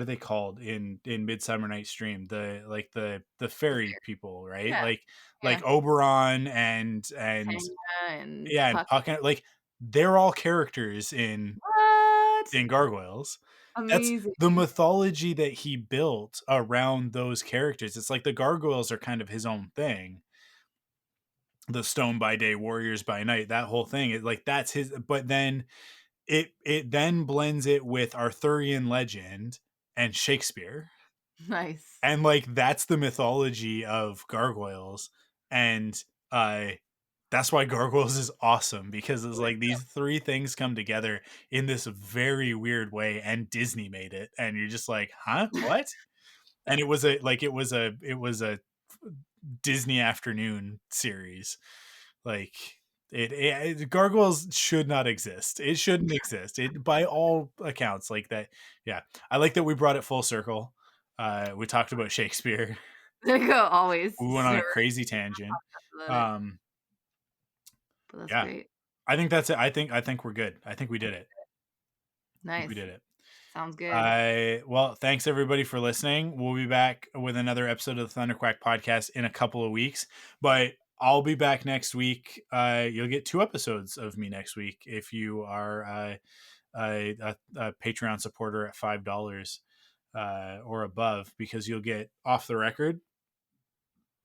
are they called in Midsummer Night's Dream? The fairy people, right? Yeah. Like Oberon and Puck, like they're all characters in Gargoyles. Amazing. That's the mythology that he built around those characters. It's like the Gargoyles are kind of his own thing. The stone by day, warriors by night, that whole thing, that's his. But then it then blends it with Arthurian legend and Shakespeare. Nice. And that's the mythology of Gargoyles, and that's why Gargoyles is awesome, because it's like these three things come together in this very weird way, and Disney made it, and you're just like, huh, what? And it was a Disney afternoon series. Like it Gargoyles should not exist. It shouldn't exist. It, by all accounts, like that. Yeah, I like that we brought it full circle. We talked about Shakespeare. There you go. Always. We went on a crazy tangent. But that's great. I think that's it. I think we're good. I think we did it. Nice. We did it. Sounds good. Well, thanks everybody for listening. We'll be back with another episode of the Thunderquack podcast in a couple of weeks, but I'll be back next week. You'll get 2 episodes of me next week if you are a Patreon supporter at $5 or above, because you'll get Off the Record,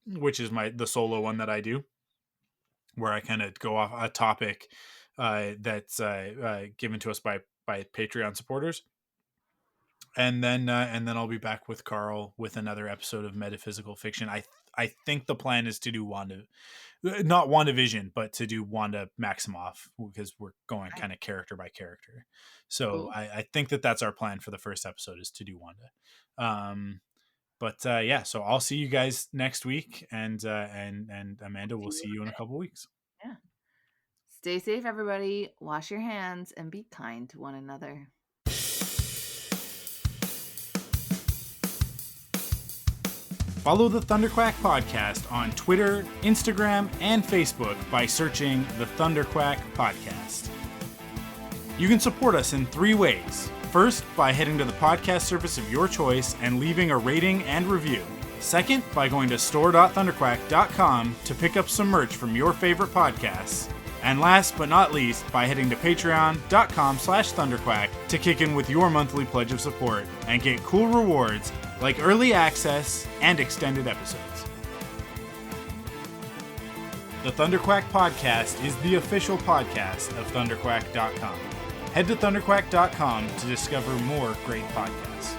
which is the solo one that I do, where I kind of go off a topic that's given to us by Patreon supporters. And then I'll be back with Carl with another episode of Metaphysical Fiction. I think the plan is to do not WandaVision, but to do Wanda Maximoff, because we're going kind of character by character. So cool. I think that's our plan for the first episode, is to do Wanda. Yeah, so I'll see you guys next week, and Amanda, we'll see you in a couple weeks. Yeah. Stay safe, everybody. Wash your hands and be kind to one another. Follow the Thunderquack podcast on Twitter, Instagram, and Facebook by searching the Thunderquack podcast. You can support us in 3 ways. First, by heading to the podcast service of your choice and leaving a rating and review. Second, by going to store.thunderquack.com to pick up some merch from your favorite podcasts. And last but not least, by heading to patreon.com/thunderquack to kick in with your monthly pledge of support and get cool rewards like early access and extended episodes. The Thunderquack podcast is the official podcast of thunderquack.com. Head to thunderquack.com to discover more great podcasts.